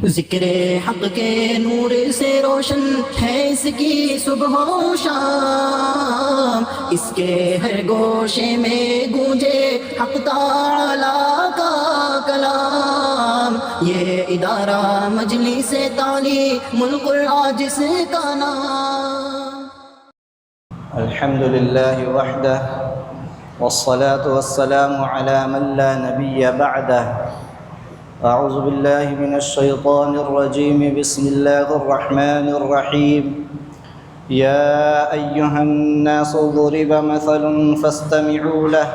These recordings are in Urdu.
ذکر حق کے نور سے روشن ہے اس کی صبح و شام، اس کے ہر گوشے میں گونجے حق تعالیٰ کا کلام، یہ ادارہ مجلس تعلیم القرآن جس کا نام۔ الحمد للہ وحدہ والصلاة والسلام على من لا نبی بعدہ۔ اعوذ باللہ من الشیطان الرجیم، بسم اللہ الرحمن الرحیم۔ یا ایہا الناس ضرب مثل فاستمعوا له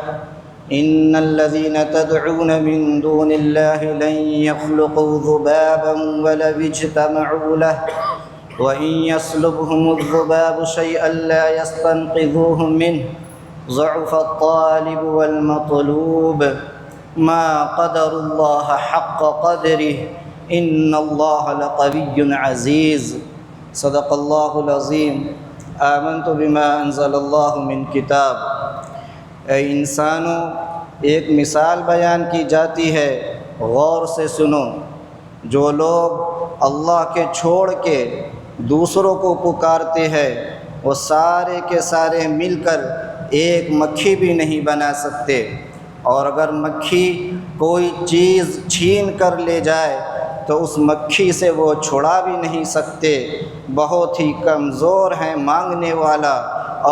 ان الذین تدعون من دون اللہ لن يخلقوا ذبابا ولو اجتمعوا له وإن يسلبهم الذباب شيئا لا يستنقذوه منه ضعف الطالب والمطلوب ما قدر الله حق قدره إن الله لقوي عزيز صدق الله العظيم آمنت بما أنزل الله من كتاب۔ اے انسانوں، ایک مثال بیان کی جاتی ہے، غور سے سنو۔ جو لوگ اللہ کے چھوڑ کے دوسروں کو پکارتے ہیں وہ سارے کے سارے مل کر ایک مکھی بھی نہیں بنا سکتے، اور اگر مکھی کوئی چیز چھین کر لے جائے تو اس مکھی سے وہ چھڑا بھی نہیں سکتے۔ بہت ہی کمزور ہے مانگنے والا،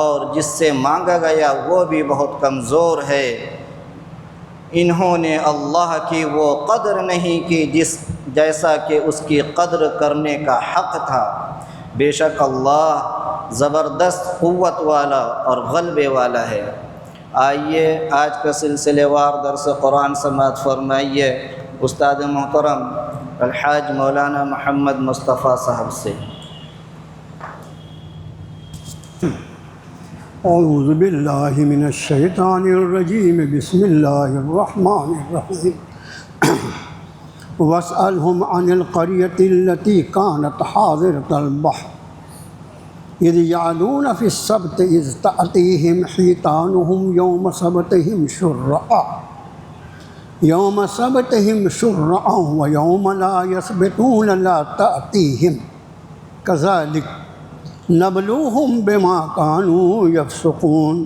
اور جس سے مانگا گیا وہ بھی بہت کمزور ہے۔ انہوں نے اللہ کی وہ قدر نہیں کی جیسا کہ اس کی قدر کرنے کا حق تھا۔ بے شک اللہ زبردست قوت والا اور غلبے والا ہے۔ آئیے آج کا سلسلے وار درس قرآن سماعت فرمائیے استاد محترم الحاج مولانا محمد مصطفیٰ صاحب سے۔ اعوذ باللہ من الشیطان الرجیم، بسم اللہ الرحمن الرحیم۔ واسألهم عن القرية التي كانت حاضرة البحر إذ يعدون في السبت إذ تأتيهم حيتانهم يوم سبتهم شرعا ويوم لا يسبتون لا تأتيهم كذلك نبلوهم بما كانوا يفسقون۔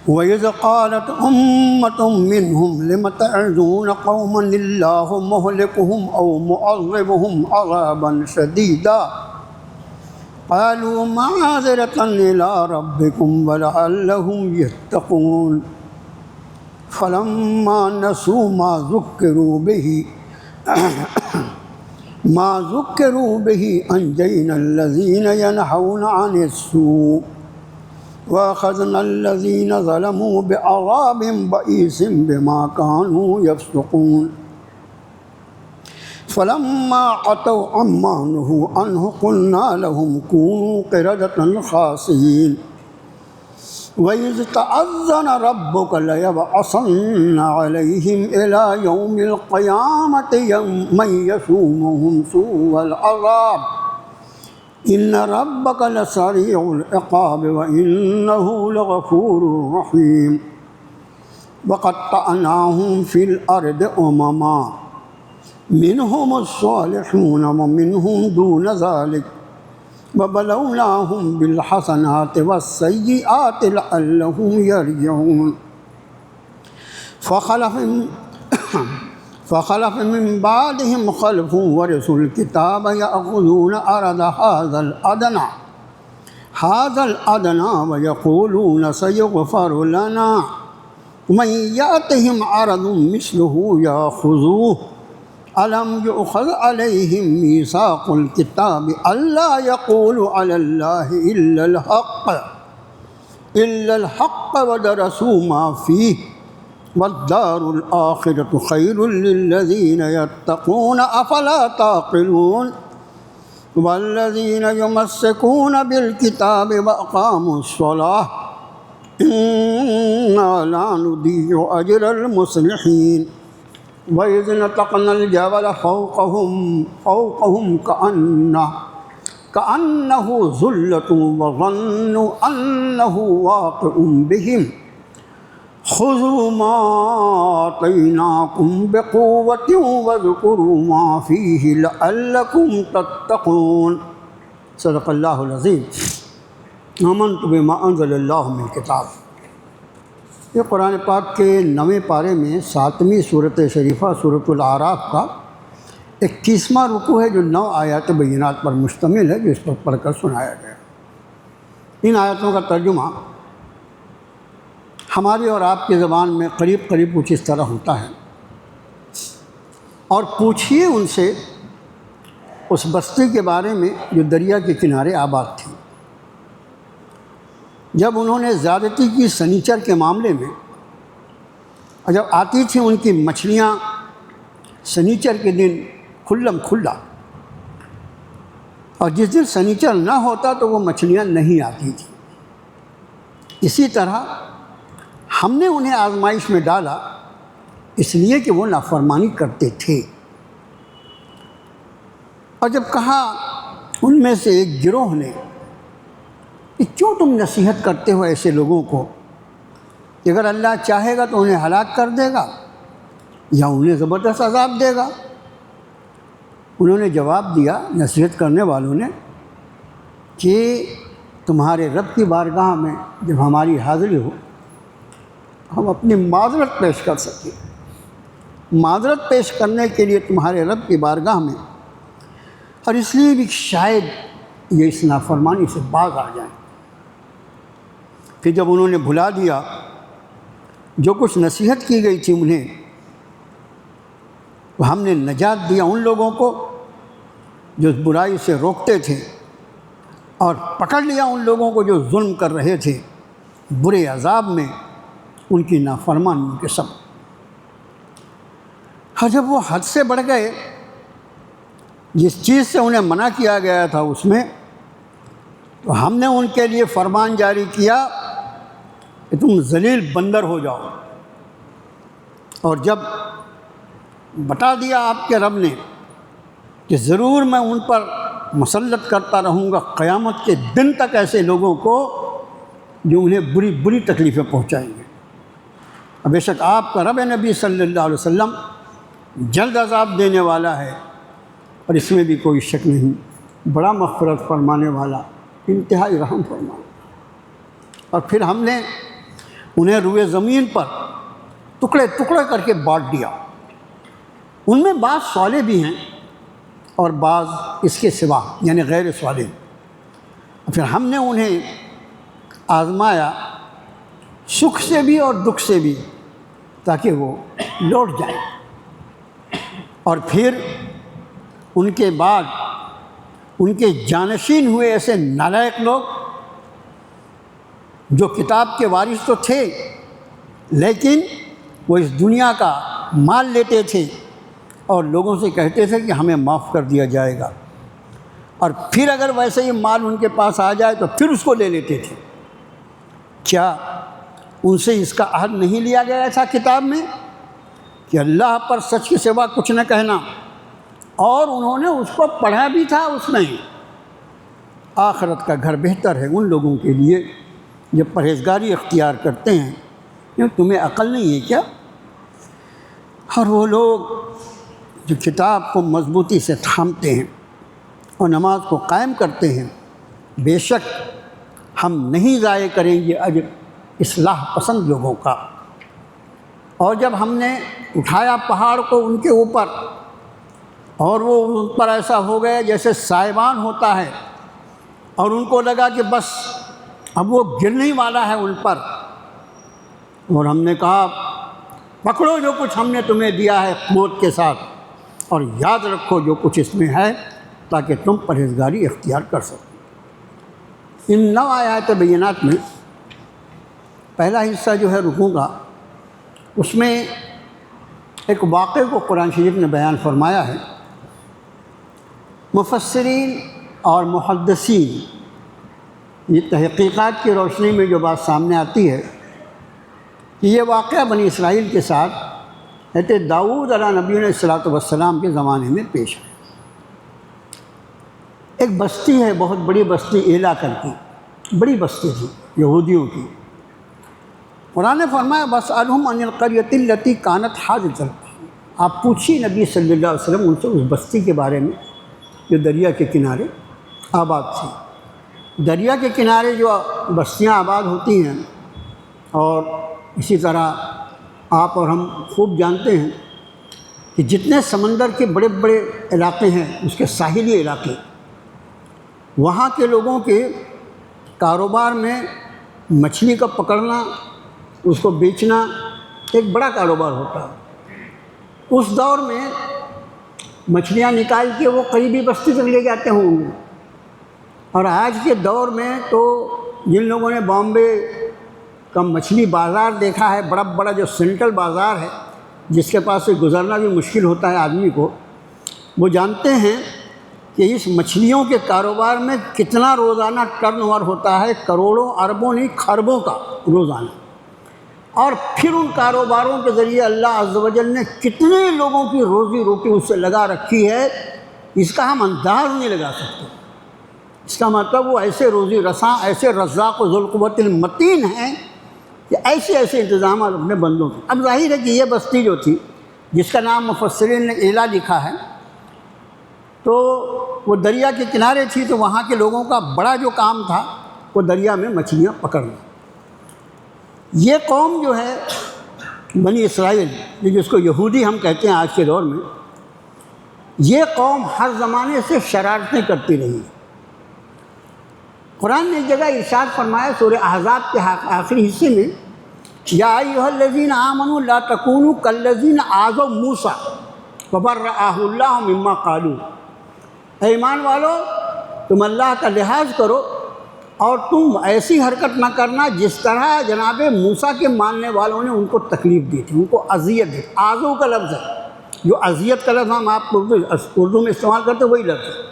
وَإِذْ قَالَتْ أُمَّةٌ مِّنْهُمْ لِمَ تَعِظُونَ قَوْمًا اللَّهُ مُهْلِكُهُمْ أَوْ مُعَذِّبُهُمْ عَذَابًا شَدِيدًا قَالُوا مَعْذِرَةً إِلَىٰ رَبِّكُمْ وَلَعَلَّهُمْ يَتَّقُونَ فَلَمَّا نَسُوا مَا ذُكِّرُوا بِهِ أَنجَيْنَا الَّذِينَ يَنْهَوْنَ عَنِ السُّوءِ وَأَخَذْنَا الَّذِينَ ظَلَمُوا بِعَذَابٍ بَئِيسٍ بِمَا كَانُوا يَفْسُقُونَ۔ فَلَمَّا عَتَوْا عَمَّا نُهُوا عَنْهُ قُلْنَا لَهُمْ كُونُوا قِرَدَةً خَاسِئِينَ۔ وَإِذْ تَأَذَّنَ رَبُّكَ لَيَبْعَثَنَّ عَلَيْهِمْ إِلَى يَوْمِ الْقِيَامَةِ مَن يَسُومُهُمْ سُوءَ الْعَذَابِ إِنَّ رَبَّكَ لَسَرِيعُ الْعِقَابِ وَإِنَّهُ لَغَفُورٌ رَّحِيمٌ۔ وَقَطَّعْنَاهُمْ فِي الْأَرْضِ أُمَمًا مِّنْهُمُ الصَّالِحُونَ وَمِنْهُمْ دُونَ ذَلِكَ وَبَلَوْنَاهُمْ بِالْحَسَنَاتِ وَالسَّيِّئَاتِ لَعَلَّهُمْ يَرْجِعُونَ۔ فخلف من بعدهم خلف ورثوا الكتاب يأخذون عرض هذا الأدنى ويقولون سيغفر لنا ومن يأتهم عرض مثله يأخذوه ألم يؤخذ عليهم ميثاق الكتاب ألا يقولوا على الله إلا الحق ودرسوا ما فيه والدار الآخرة خير للذين يتقون أفلا تعقلون۔ والذين يمسكون بالكتاب وأقاموا الصلاة إنا لا نضيع أجر المصلحين۔ وإذ نتقنا الجبل فوقهم كأنه ظلة وظنوا أنه واقع بهم خذوا ما آتیناکم بقوۃ واذکروا ما فیہ لعلکم تتقون۔ صدق اللہ العظیم۔ آمنت بما انزل اللہ من کتاب۔ یہ قرآن پاک کے 9ویں پارے میں 7ویں صورت شریفہ سورۃ الاعراف کا 21واں رکوع ہے، جو 9 آیات بینات پر مشتمل ہے، جو اس پر پڑھ کر سنایا گیا۔ ان آیاتوں کا ترجمہ ہماری اور آپ کی زبان میں قریب قریب کچھ اس طرح ہوتا ہے، اور پوچھیے ان سے اس بستی کے بارے میں جو دریا کے کنارے آباد تھی۔ جب انہوں نے زیادتی کی سنیچر کے معاملے میں، اور جب آتی تھیں ان کی مچھلیاں سنیچر کے دن کھلم کھلا، اور جس دن سنیچر نہ ہوتا تو وہ مچھلیاں نہیں آتی تھیں، اسی طرح ہم نے انہیں آزمائش میں ڈالا اس لیے کہ وہ نافرمانی کرتے تھے۔ اور جب کہا ان میں سے ایک گروہ نے کہ کیوں تم نصیحت کرتے ہو ایسے لوگوں کو کہ اگر اللہ چاہے گا تو انہیں ہلاک کر دے گا یا انہیں زبردست عذاب دے گا۔ انہوں نے جواب دیا، نصیحت کرنے والوں نے، کہ تمہارے رب کی بارگاہ میں جب ہماری حاضری ہو ہم اپنی معذرت پیش کر سکیں۔ معذرت پیش کرنے کے لیے تمہارے رب کی بارگاہ میں، اور اس لیے بھی شاید یہ اس نافرمانی سے باز آ جائیں۔ پھر جب انہوں نے بھلا دیا جو کچھ نصیحت کی گئی تھی انہیں، تو ہم نے نجات دیا ان لوگوں کو جو اس برائی سے روکتے تھے، اور پکڑ لیا ان لوگوں کو جو ظلم کر رہے تھے برے عذاب میں ان کی نافرمانی کے سبب۔ اور جب وہ حد سے بڑھ گئے جس چیز سے انہیں منع کیا گیا تھا اس میں، تو ہم نے ان کے لیے فرمان جاری کیا کہ تم ذلیل بندر ہو جاؤ۔ اور جب بتا دیا آپ کے رب نے کہ ضرور میں ان پر مسلط کرتا رہوں گا قیامت کے دن تک ایسے لوگوں کو جو انہیں بری بری تکلیفیں پہنچائیں گے۔ بے شک آپ کا رب نبی صلی اللہ علیہ وسلم جلد عذاب دینے والا ہے، اور اس میں بھی کوئی شک نہیں، بڑا مغفرت فرمانے والا، انتہائی رحم فرمانے۔ اور پھر ہم نے انہیں روئے زمین پر ٹکڑے ٹکڑے کر کے بانٹ دیا۔ ان میں بعض صالح بھی ہیں اور بعض اس کے سوا یعنی غیر صالح۔ پھر ہم نے انہیں آزمایا سکھ سے بھی اور دکھ سے بھی، تاکہ وہ لوٹ جائیں۔ اور پھر ان کے بعد ان کے جانشین ہوئے ایسے نالائق لوگ جو کتاب کے وارث تو تھے، لیکن وہ اس دنیا کا مال لیتے تھے اور لوگوں سے کہتے تھے کہ ہمیں معاف کر دیا جائے گا، اور پھر اگر ویسے ہی مال ان کے پاس آ جائے تو پھر اس کو لے لیتے تھے۔ کیا ان سے اس کا عہد نہیں لیا گیا تھا کتاب میں کہ اللہ پر سچ کے سوا کچھ نہ کہنا؟ اور انہوں نے اس کو پڑھا بھی تھا اس میں۔ آخرت کا گھر بہتر ہے ان لوگوں کے لیے جو پرہیزگاری اختیار کرتے ہیں۔ کیوں تمہیں عقل نہیں ہے کیا؟ اور وہ لوگ جو کتاب کو مضبوطی سے تھامتے ہیں اور نماز کو قائم کرتے ہیں، بے شک ہم نہیں ضائع کریں گے اجر اصلاح پسند لوگوں کا۔ اور جب ہم نے اٹھایا پہاڑ کو ان کے اوپر، اور وہ ان پر ایسا ہو گیا جیسے سائبان ہوتا ہے، اور ان کو لگا کہ بس اب وہ گرنے ہی والا ہے ان پر، اور ہم نے کہا پکڑو جو کچھ ہم نے تمہیں دیا ہے موت کے ساتھ، اور یاد رکھو جو کچھ اس میں ہے، تاکہ تم پرہیزگاری اختیار کر سکو۔ ان 9 آیات بینات میں پہلا حصہ جو ہے رکوع کا، اس میں ایک واقعے کو قرآن شریف نے بیان فرمایا ہے۔ مفسرین اور محدثین یہ تحقیقات کی روشنی میں جو بات سامنے آتی ہے کہ یہ واقعہ بنی اسرائیل کے ساتھ حضرت داؤد علیہ نبی علیہ الصلوۃ والسلام کے زمانے میں پیش ہے۔ ایک بستی ہے، بہت بڑی بستی ایلا کر کی، بڑی بستی تھی یہودیوں کی۔ قرآن نے فرمایا وَاسْأَلْهُمْ عَنِ الْقَرْيَةِ الَّتِي كَانَتْ حَاضِرَةَ الْبَحْرِ، آپ پوچھیے نبی صلی اللہ علیہ وسلم ان سے اس بستی کے بارے میں جو دریا کے کنارے آباد تھی۔ دریا کے کنارے جو بستیاں آباد ہوتی ہیں، اور اسی طرح آپ اور ہم خوب جانتے ہیں کہ جتنے سمندر کے بڑے بڑے علاقے ہیں، اس کے ساحلی علاقے، وہاں کے لوگوں کے کاروبار میں مچھلی کا پکڑنا، اس کو بیچنا ایک بڑا کاروبار ہوتا ہے۔ اس دور میں مچھلیاں نکال کے وہ قریبی بستی تک لے جاتے ہوں گے، اور آج کے دور میں تو جن لوگوں نے بامبے کا مچھلی بازار دیکھا ہے، بڑا بڑا جو سینٹرل بازار ہے جس کے پاس سے گزرنا بھی مشکل ہوتا ہے آدمی کو، وہ جانتے ہیں کہ اس مچھلیوں کے کاروبار میں کتنا روزانہ ٹرن اوور ہوتا ہے، کروڑوں اربوں نہیں کھربوں کا روزانہ، اور پھر ان کاروباروں کے ذریعے اللہ عز و جل نے کتنے لوگوں کی روزی روٹی اس سے لگا رکھی ہے، اس کا ہم انداز نہیں لگا سکتے۔ اس کا مطلب وہ ایسے روزی رساں، ایسے رزاق و ذو القوت المتین ہیں کہ ایسے انتظامات اپنے بندوں کے۔ اب ظاہر ہے کہ یہ بستی جو تھی جس کا نام مفسرین نے ایلا لکھا ہے، تو وہ دریا کے کنارے تھی، تو وہاں کے لوگوں کا بڑا جو کام تھا وہ دریا میں مچھلیاں پکڑنا۔ یہ قوم جو ہے بنی اسرائیل، جس کو یہودی ہم کہتے ہیں آج کے دور میں، یہ قوم ہر زمانے سے شرارتیں کرتی رہی ہے۔ قرآن نے ایک جگہ ارشاد فرمایا سورہ احزاب کے آخری حصے میں، یا ایھا الذین آمنوا لا تکونوا کالذین آذوا موسیٰ فبرأہ اللہ مما قالوا، اے ایمان والو تم اللہ کا لحاظ کرو اور تم ایسی حرکت نہ کرنا جس طرح جناب موسیٰ کے ماننے والوں نے ان کو تکلیف دی تھی، ان کو اذیت دی۔ آذو کا لفظ ہے، جو اذیت کا لفظ ہم آپ اردو میں استعمال کرتے وہی لفظ ہے،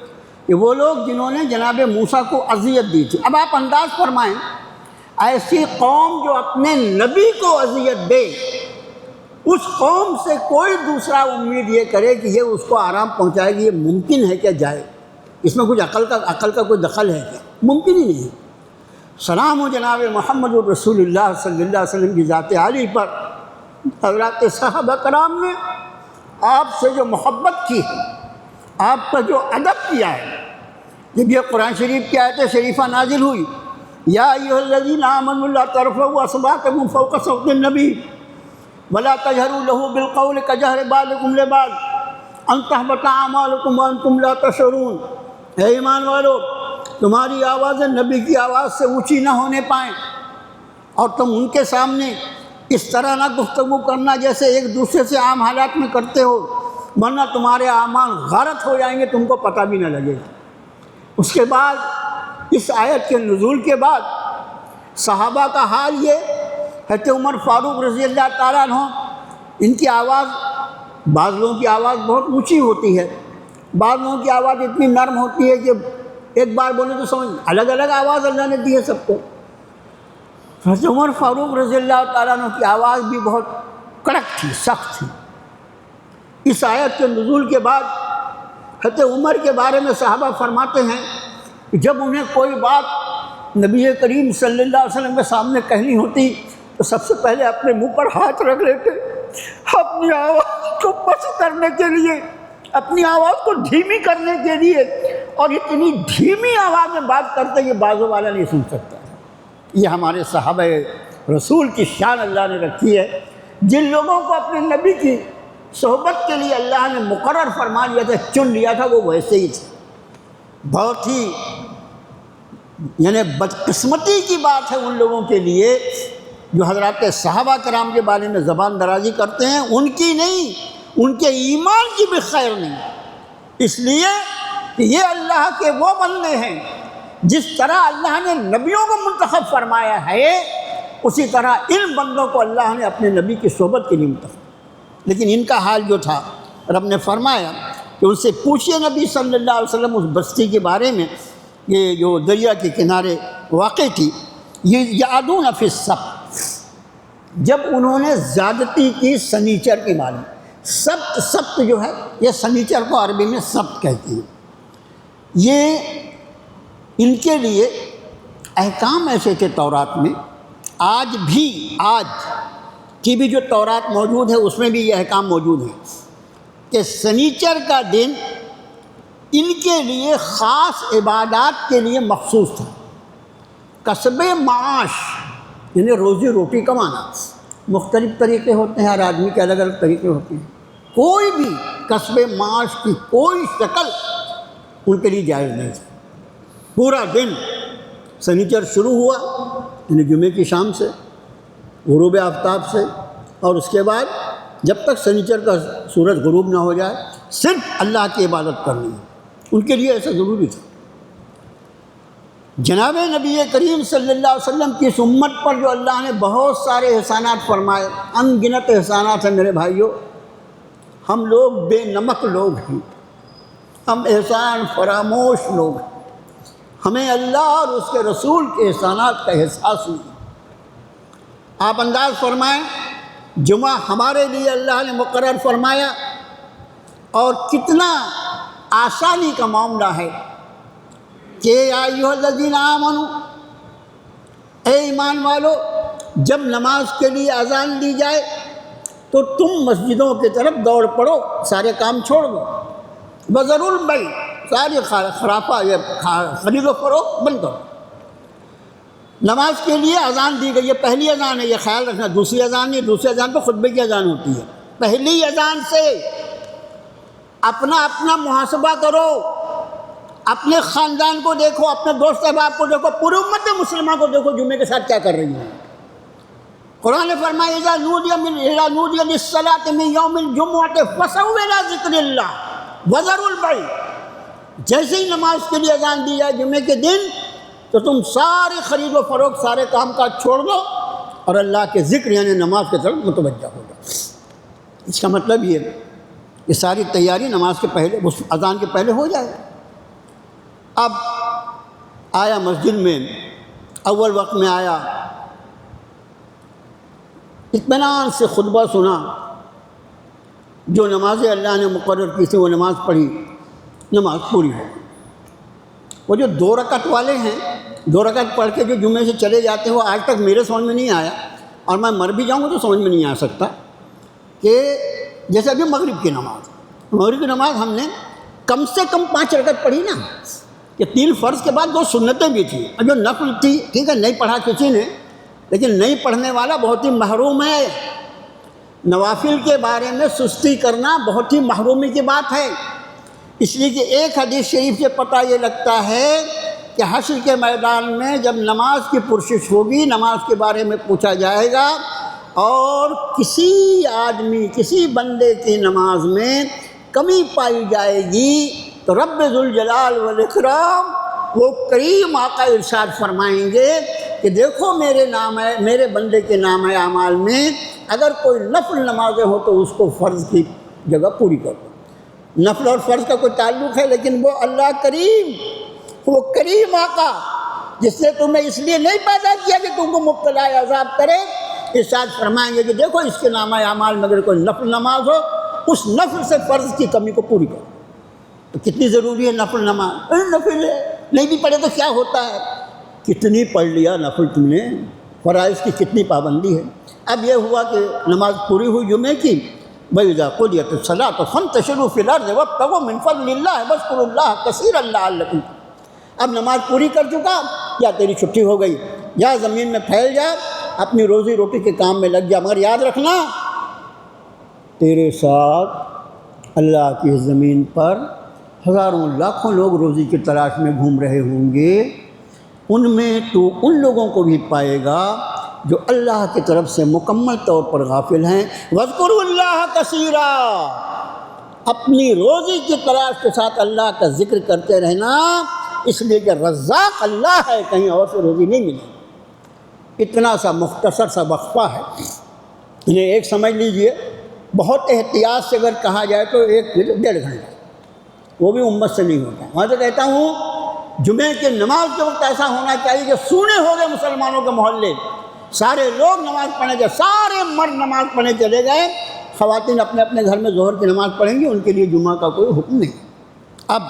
کہ وہ لوگ جنہوں نے جناب موسیٰ کو اذیت دی تھی۔ اب آپ انداز فرمائیں، ایسی قوم جو اپنے نبی کو اذیت دے، اس قوم سے کوئی دوسرا امید یہ کرے کہ یہ اس کو آرام پہنچائے گی، یہ ممکن ہے کیا جائے؟ اس میں کچھ عقل کا کوئی دخل ہے کیا؟ ممکن ہی نہیں ہے۔ سلام ہو جناب محمد رسول اللہ صلی اللہ علیہ وسلم کی ذات عالی پر، حضرات صحابہ کرام نے آپ سے جو محبت کی ہے، آپ کا جو ادب کیا ہے، جب یہ قرآن شریف کی آیت شریفہ نازل ہوئی، یا ایھا الذین آمنوا لا ترفعوا اصواتکم فوق صوت النبی ولا تجهروا له بالقول كجهر بعضكم لبعض ان تحبط اعمالكم وانتم لا تشعرون، اے ایمان والو تمہاری آوازیں نبی کی آواز سے اونچی نہ ہونے پائیں، اور تم ان کے سامنے اس طرح نہ گفتگو کرنا جیسے ایک دوسرے سے عام حالات میں کرتے ہو، ورنہ تمہارے اعمال غارت ہو جائیں گے، تم کو پتہ بھی نہ لگے گا۔ اس کے بعد اس آیت کے نزول کے بعد صحابہ کا حال یہ، حضرت عمر فاروق رضی اللہ تعالیٰ عنہ، ان کی آواز، بعض لوگوں کی آواز بہت اونچی ہوتی ہے، بعض لوگوں کی آواز اتنی نرم ہوتی ہے کہ ایک بار بولے تو سمجھ، الگ الگ آواز اللہ نے دی ہے سب کو۔ حضرت عمر فاروق رضی اللہ تعالیٰ عنہ کی آواز بھی بہت کڑک تھی، سخت تھی۔ اس آیت کے نزول کے بعد حضرت عمر کے بارے میں صحابہ فرماتے ہیں کہ جب انہیں کوئی بات نبی کریم صلی اللہ علیہ وسلم کے سامنے کہنی ہوتی تو سب سے پہلے اپنے منہ پر ہاتھ رکھ لیتے، اپنی آواز کو پست کرنے کے لیے، اپنی آواز کو دھیمی کرنے کے لیے، اور اتنی دھیمی آواز میں بات کرتے کہ بازو والا نہیں سن سکتا۔ یہ ہمارے صحابہ رسول کی شان اللہ نے رکھی ہے، جن لوگوں کو اپنے نبی کی صحبت کے لیے اللہ نے مقرر فرما لیا تھا، چن لیا تھا، وہ ویسے ہی تھے۔ بہت ہی یعنی بدقسمتی کی بات ہے ان لوگوں کے لیے جو حضرات صحابہ کرام کے بارے میں زبان درازی کرتے ہیں، ان کی نہیں، ان کے ایمان کی بھی خیر نہیں، اس لیے کہ یہ اللہ کے وہ بندے ہیں جس طرح اللہ نے نبیوں کو منتخب فرمایا ہے، اسی طرح ان بندوں کو اللہ نے اپنے نبی کی صحبت کے لیے منتخب۔ لیکن ان کا حال جو تھا، رب نے فرمایا کہ ان سے پوچھئے نبی صلی اللہ علیہ وسلم اس بستی کے بارے میں، یہ جو دریا کے کنارے واقع تھی، یہ یعدون فی السبت، جب انہوں نے زیادتی کی سنیچر کے بارے میں۔ سبت جو ہے، یہ سنیچر کو عربی میں سبت کہتے ہیں۔ یہ ان کے لیے احکام ایسے تھے تورات میں آج کی بھی جو تورات موجود ہے اس میں بھی یہ احکام موجود ہیں کہ سنیچر کا دن ان کے لیے خاص عبادات کے لیے مخصوص تھا۔ کسب معاش یعنی روزی روٹی کمانا، مختلف طریقے ہوتے ہیں، ہر آدمی کے الگ الگ طریقے ہوتے ہیں، کوئی بھی کسب معاش کی کوئی شکل ان کے لیے جائز نہیں تھی۔ پورا دن سنیچر شروع ہوا یعنی جمعے کی شام سے، غروب آفتاب سے، اور اس کے بعد جب تک سنیچر کا سورج غروب نہ ہو جائے صرف اللہ کی عبادت کرنی ہے، ان کے لیے ایسا ضروری تھا۔ جناب نبی کریم صلی اللہ علیہ وسلم کی اس امت پر جو اللہ نے بہت سارے احسانات فرمائے، ان گنت احسانات ہیں میرے بھائیوں۔ ہم لوگ بے نمک لوگ ہیں، ہم احسان فراموش لوگ ہیں، ہمیں اللہ اور اس کے رسول کے احسانات کا احساس نہیں۔ آپ انداز فرمائیں، جمعہ ہمارے لیے اللہ نے مقرر فرمایا، اور کتنا آسانی کا معاملہ ہے کہ یا ایھا الذین آمنوا، اے ایمان والو، جب نماز کے لیے اذان دی جائے تو تم مسجدوں کی طرف دوڑ پڑو، سارے کام چھوڑ دو، وذروا البیع، ساری خرافہ یہ خرید و فروخت بند کرو۔ نماز کے لیے اذان دی گئی ہے، پہلی اذان ہے، یہ خیال رکھنا، دوسری اذان نہیں، دوسری اذان تو خطبے کی اذان ہوتی ہے۔ پہلی اذان سے اپنا محاسبہ کرو، اپنے خاندان کو دیکھو، اپنے دوست احباب کو دیکھو، پوری امت مسلمہ کو دیکھو جمعے کے ساتھ کیا کر رہی ہیں۔ قرآن نے فرمایا اذا نودی للصلاۃ من یوم الجمعۃ فاسعوا الی ذکر اللہ وذروا البیع، جیسے ہی نماز کے لیے اذان دی جائے جمعے کے دن تو تم سارے خرید و فروخت، سارے کام کاج چھوڑ دو اور اللہ کے ذکر یعنی نماز کی طرف متوجہ ہو جاؤ۔ اس کا مطلب یہ کہ ساری تیاری نماز کے پہلے، اذان کے پہلے ہو جائے۔ اب آیا مسجد میں، اول وقت میں آیا، اطمینان سے خطبہ سنا، جو نمازیں اللہ نے مقرر کی تھی وہ نماز پڑھی، نماز پوری ہو۔ وہ جو 2 رکعت والے ہیں، 2 رکعت پڑھ کے جو جمعے سے چلے جاتے ہیں، وہ آج تک میرے سمجھ میں نہیں آیا، اور میں مر بھی جاؤں گا تو سمجھ میں نہیں آ سکتا کہ جیسے ابھی مغرب کی نماز ہم نے کم سے کم 5 رکعت پڑھی نا، کہ 3 فرض کے بعد 2 سنتیں بھی تھیں، اور جو نفل تھی ٹھیک ہے نہیں پڑھا کسی نے، لیکن نہیں پڑھنے والا بہت ہی محروم ہے۔ نوافل کے بارے میں سستی کرنا بہت ہی محرومی کی بات ہے، اس لیے کہ ایک حدیث شریف سے پتہ یہ لگتا ہے کہ حشر کے میدان میں جب نماز کی پرسش ہوگی، نماز کے بارے میں پوچھا جائے گا، اور کسی آدمی، کسی بندے کی نماز میں کمی پائی جائے گی تو رب ذوالجلال والاکرام، وہ کریم آقا ارشاد فرمائیں گے کہ دیکھو میرے بندے کے نام اعمال میں اگر کوئی نفل نمازیں ہو تو اس کو فرض کی جگہ پوری کر دو۔ نفل اور فرض کا کوئی تعلق ہے، لیکن وہ اللہ کریم، وہ کریم آقا جس نے تمہیں اس لیے نہیں پیدا کیا کہ تم کو مبتلا عذاب کرے، ارشاد فرمائیں گے کہ دیکھو اس کے نامہ اعمال میں اگر کوئی نفل نماز ہو، اس نفل سے فرض کی کمی کو پوری کرو۔ تو کتنی ضروری ہے نفل نماز؟ نفل ہے، نہیں بھی پڑھے تو کیا ہوتا ہے، کتنی پڑھ لیا نفل تم نے، فرائض کی کتنی پابندی ہے۔ اب یہ ہوا کہ نماز پوری ہوئی جمعے کی، وَإِذَا قُضِيَتِ الصَّلَاةُ فَانتَشِرُوا فِي الْأَرْضِ وَابْتَغُوا مِنْ فَضْلِ اللَّهِ وَاذْكُرُوا اللَّهَ كَثِيرًا لَعَلَّكُمْ تفلحون۔ اب نماز پوری کر چکا، یا تیری چھٹی ہو گئی، یا زمین میں پھیل جا، اپنی روزی روٹی کے کام میں لگ جا، مگر یاد رکھنا تیرے ساتھ اللہ کی زمین پر ہزاروں لاکھوں لوگ روزی کی تلاش میں گھوم رہے ہوں گے، ان میں تو ان لوگوں کو بھی پائے گا جو اللہ کی طرف سے مکمل طور پر غافل ہیں۔ وَاذْكُرُوا اللَّهَ كَثِيرًا، اپنی روزی کی تلاش کے ساتھ اللہ کا ذکر کرتے رہنا، اس لیے کہ رزاق اللہ ہے، کہیں اور سے روزی نہیں ملے۔ اتنا سا مختصر سا وقفہ ہے، انہیں ایک سمجھ لیجئے، بہت احتیاط سے اگر کہا جائے تو 1-1.5 گھنٹہ، وہ بھی امت سے نہیں ہوتا۔ میں تو کہتا ہوں جمعے کے نماز کے وقت ایسا ہونا چاہیے کہ سونے ہو گئے مسلمانوں کے محلے، سارے لوگ نماز پڑھنے گئے، سارے مرد نماز پڑھنے چلے گئے، خواتین اپنے اپنے گھر میں ظہر کی نماز پڑھیں گی، ان کے لیے جمعہ کا کوئی حکم نہیں۔ اب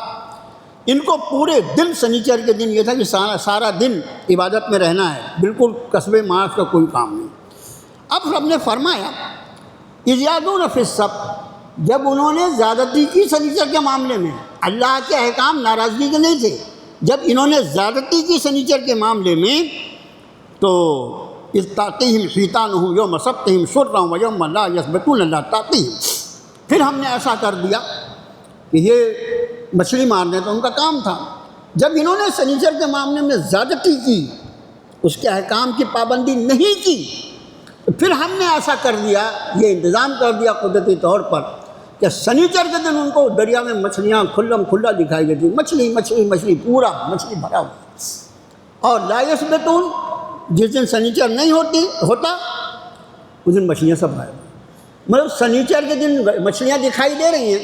ان کو پورے دن سنیچر کے دن یہ تھا کہ سارا دن عبادت میں رہنا ہے، بالکل کسب معاش کا کوئی کام نہیں۔ اب رب نے فرمایا اذ فی السبت، جب انہوں نے زیادتی کی سنیچر کے معاملے میں، اللہ کے احکام ناراضگی کے نہیں تھے، جب انہوں نے زیادتی کی سنیچر کے معاملے میں تو اذ تأتیہم حیتانہم یوم سبتہم شرعا ویوم لا یثبتون لا تأتیہم، پھر ہم نے ایسا کر دیا کہ یہ مچھلی مارنے تو ان کا کام تھا، جب انہوں نے سنیچر کے معاملے میں زیادتی کی، اس کے احکام کی پابندی نہیں کی، تو پھر ہم نے ایسا کر دیا، یہ انتظام کر دیا قدرتی طور پر کہ سنیچر کے دن ان کو دریا میں مچھلیاں کھلم کھلا دکھائی دیتی، مچھلی مچھلی مچھلی، پورا مچھلی بھرا ہوا۔ اور لا یثبتون، جس دن سنیچر نہیں ہوتا اس دن مچھلیاں سب غائب، مطلب سنیچر کے دن مچھلیاں دکھائی دے رہی ہیں،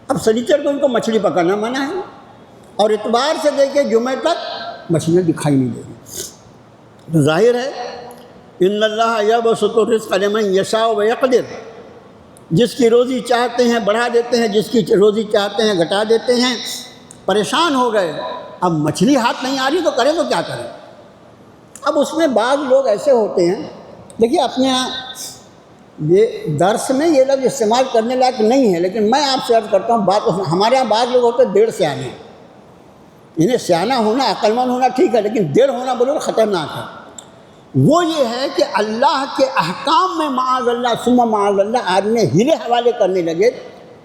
اب سنیچر کو ان کو مچھلی پکڑنا منع ہے، اور اتوار سے لے کے جمعہ تک مچھلیاں دکھائی نہیں دے رہی۔ تو ظاہر ہے ان اللہ یبسط الرزق لمن یشاء ویقدر، جس کی روزی چاہتے ہیں بڑھا دیتے ہیں، جس کی روزی چاہتے ہیں گھٹا دیتے ہیں۔ پریشان ہو گئے، اب مچھلی ہاتھ نہیں آ رہی تو کریں تو کیا کریں۔ اب اس میں بعض لوگ ایسے ہوتے ہیں، دیکھیے اپنے یہاں یہ درس میں یہ لفظ استعمال کرنے لائق نہیں ہے، لیکن میں آپ سے عرض کرتا ہوں، بات ہمارے یہاں بعض لوگ ہوتے ہیں ڈیڑھ سیانے، انہیں سیانہ ہونا عقل مند ہونا ٹھیک ہے، لیکن ڈیڑھ ہونا بالکل خطرناک ہے۔ وہ یہ ہے کہ اللہ کے احکام میں معاذ اللہ ثم معاذ اللہ آدمی ہیلے حوالے کرنے لگے،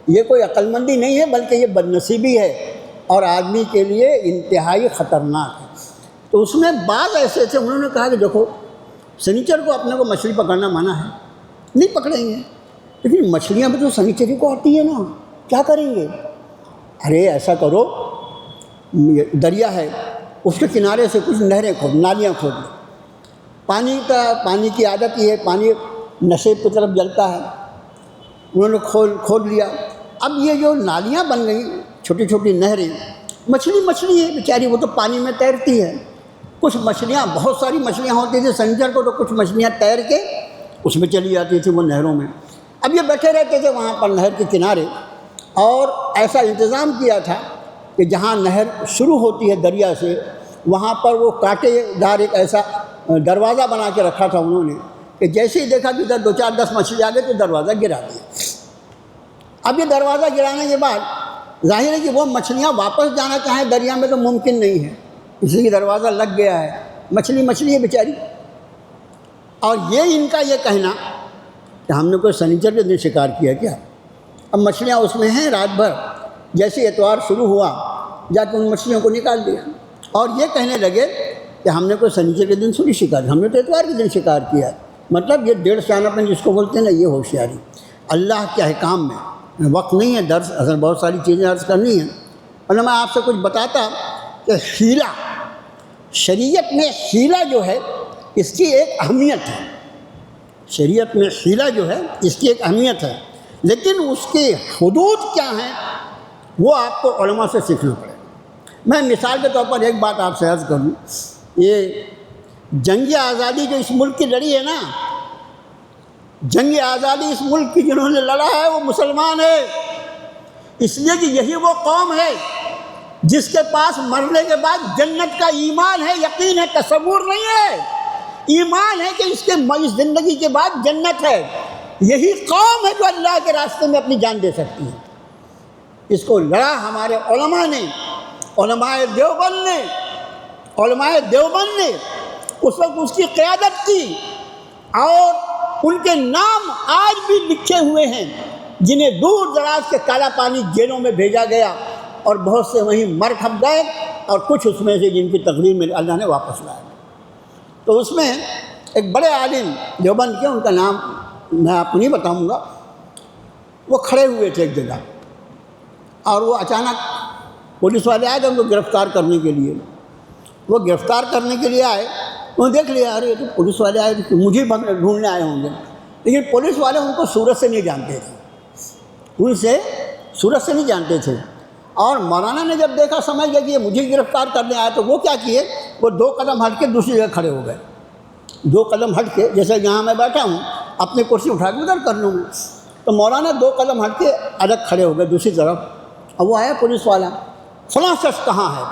یہ کوئی عقل مندی نہیں ہے بلکہ یہ بدنصیبی ہے اور آدمی کے لیے انتہائی خطرناک ہے۔ تو اس میں بعض ایسے تھے، انہوں نے کہا کہ دیکھو سنیچر کو اپنے کو مچھلی پکڑنا منع ہے، نہیں پکڑیں گے، لیکن مچھلیاں بھی تو سنیچر ہی کو آتی ہے نا، کیا کریں گے؟ ارے ایسا کرو، دریا ہے اس کے کنارے سے کچھ نہریں کھود، نالیاں کھود لو، پانی کی عادت یہ ہے، پانی نشیب کی طرف جلتا ہے، انہوں نے کھود لیا۔ اب یہ جو نالیاں بن گئیں چھوٹی چھوٹی نہریں، مچھلی ہے بیچاری، وہ تو پانی میں تیرتی ہے، کچھ مچھلیاں بہت ساری مچھلیاں ہوتی تھیں سنیچر کو، تو کچھ مچھلیاں تیر کے اس میں چلی جاتی تھیں وہ نہروں میں۔ اب یہ بیٹھے رہتے تھے وہاں پر نہر کے کنارے، اور ایسا انتظام کیا تھا کہ جہاں نہر شروع ہوتی ہے دریا سے، وہاں پر وہ کانٹے دار ایک ایسا دروازہ بنا کے رکھا تھا انہوں نے، کہ جیسے ہی دیکھا کہ ادھر 2-4-10 مچھلی آ گئی تو دروازہ گرا دیا۔ اب یہ دروازہ گرانے کے بعد ظاہر ہے کہ وہ مچھلیاں واپس جانا چاہیں دریا میں تو ممکن نہیں ہے، اس لیے دروازہ لگ گیا ہے، مچھلی ہے بیچاری۔ اور یہ ان کا یہ کہنا کہ ہم نے کوئی سنیچر کے دن شکار کیا کیا، اب مچھلیاں اس میں ہیں رات بھر، جیسے اتوار شروع ہوا جا کے ان مچھلیوں کو نکال دیا، اور یہ کہنے لگے کہ ہم نے کوئی سنیچر کے دن تھوڑی شکار، ہم نے تو اتوار کے دن شکار کیا۔ مطلب یہ ڈیڑھ سیانہ پن جس کو بولتے ہیں نا، یہ ہوشیاری اللہ کے احکام میں۔ وقت نہیں ہے درس، اصل بہت ساری چیزیں عرض کرنی ہیں، ورنہ میں آپ سے کچھ بتاتا کہ حیلہ، شریعت میں حیلہ جو ہے اس کی ایک اہمیت ہے، شریعت میں حیلہ جو ہے اس کی ایک اہمیت ہے، لیکن اس کے حدود کیا ہیں وہ آپ کو علماء سے سیکھنا پڑے۔ میں مثال کے طور پر ایک بات آپ سے عرض کروں، یہ جنگ آزادی جو اس ملک کی لڑی ہے نا، جنگ آزادی اس ملک کی جنہوں نے لڑا ہے وہ مسلمان ہے، اس لیے کہ یہی وہ قوم ہے جس کے پاس مرنے کے بعد جنت کا ایمان ہے، یقین ہے، تصور نہیں ہے، ایمان ہے کہ اس زندگی کے بعد جنت ہے۔ یہی قوم ہے جو اللہ کے راستے میں اپنی جان دے سکتی ہے۔ اس کو لڑا ہمارے علماء نے، علماء دیوبند نے اس وقت اس کی قیادت کی، اور ان کے نام آج بھی لکھے ہوئے ہیں، جنہیں دور دراز کے کالا پانی جیلوں میں بھیجا گیا، اور بہت سے وہیں مر کھپ گئے، اور کچھ اس میں سے جن کی تقریر میں اللہ نے واپس لایا۔ تو اس میں ایک بڑے عالم دیوبند کے، ان کا نام میں آپ کو نہیں بتاؤں گا، وہ کھڑے ہوئے تھے ایک جگہ، اور وہ اچانک پولیس والے آئے تھے ان کو گرفتار کرنے کے لیے۔ وہ گرفتار کرنے کے لیے آئے، انہوں نے دیکھ لیا ارے تو پولیس والے آئے تو مجھے ڈھونڈنے آئے ہوں گے، لیکن پولیس والے ان کو صورت سے نہیں جانتے تھے، ان سے صورت سے نہیں جانتے تھے۔ اور مولانا نے جب دیکھا سمجھ گیا کہ یہ مجھے گرفتار کرنے آیا، تو وہ کیا کیے، وہ 2 قدم ہٹ کے دوسری جگہ کھڑے ہو گئے، 2 قدم ہٹ کے، جیسے یہاں میں بیٹھا ہوں اپنی کرسی اٹھا کے ادھر کر لوں گا، تو مولانا 2 قدم ہٹ کے الگ کھڑے ہو گئے دوسری طرف۔ اب وہ آیا پولیس والا، فلاں شخص کہاں ہے؟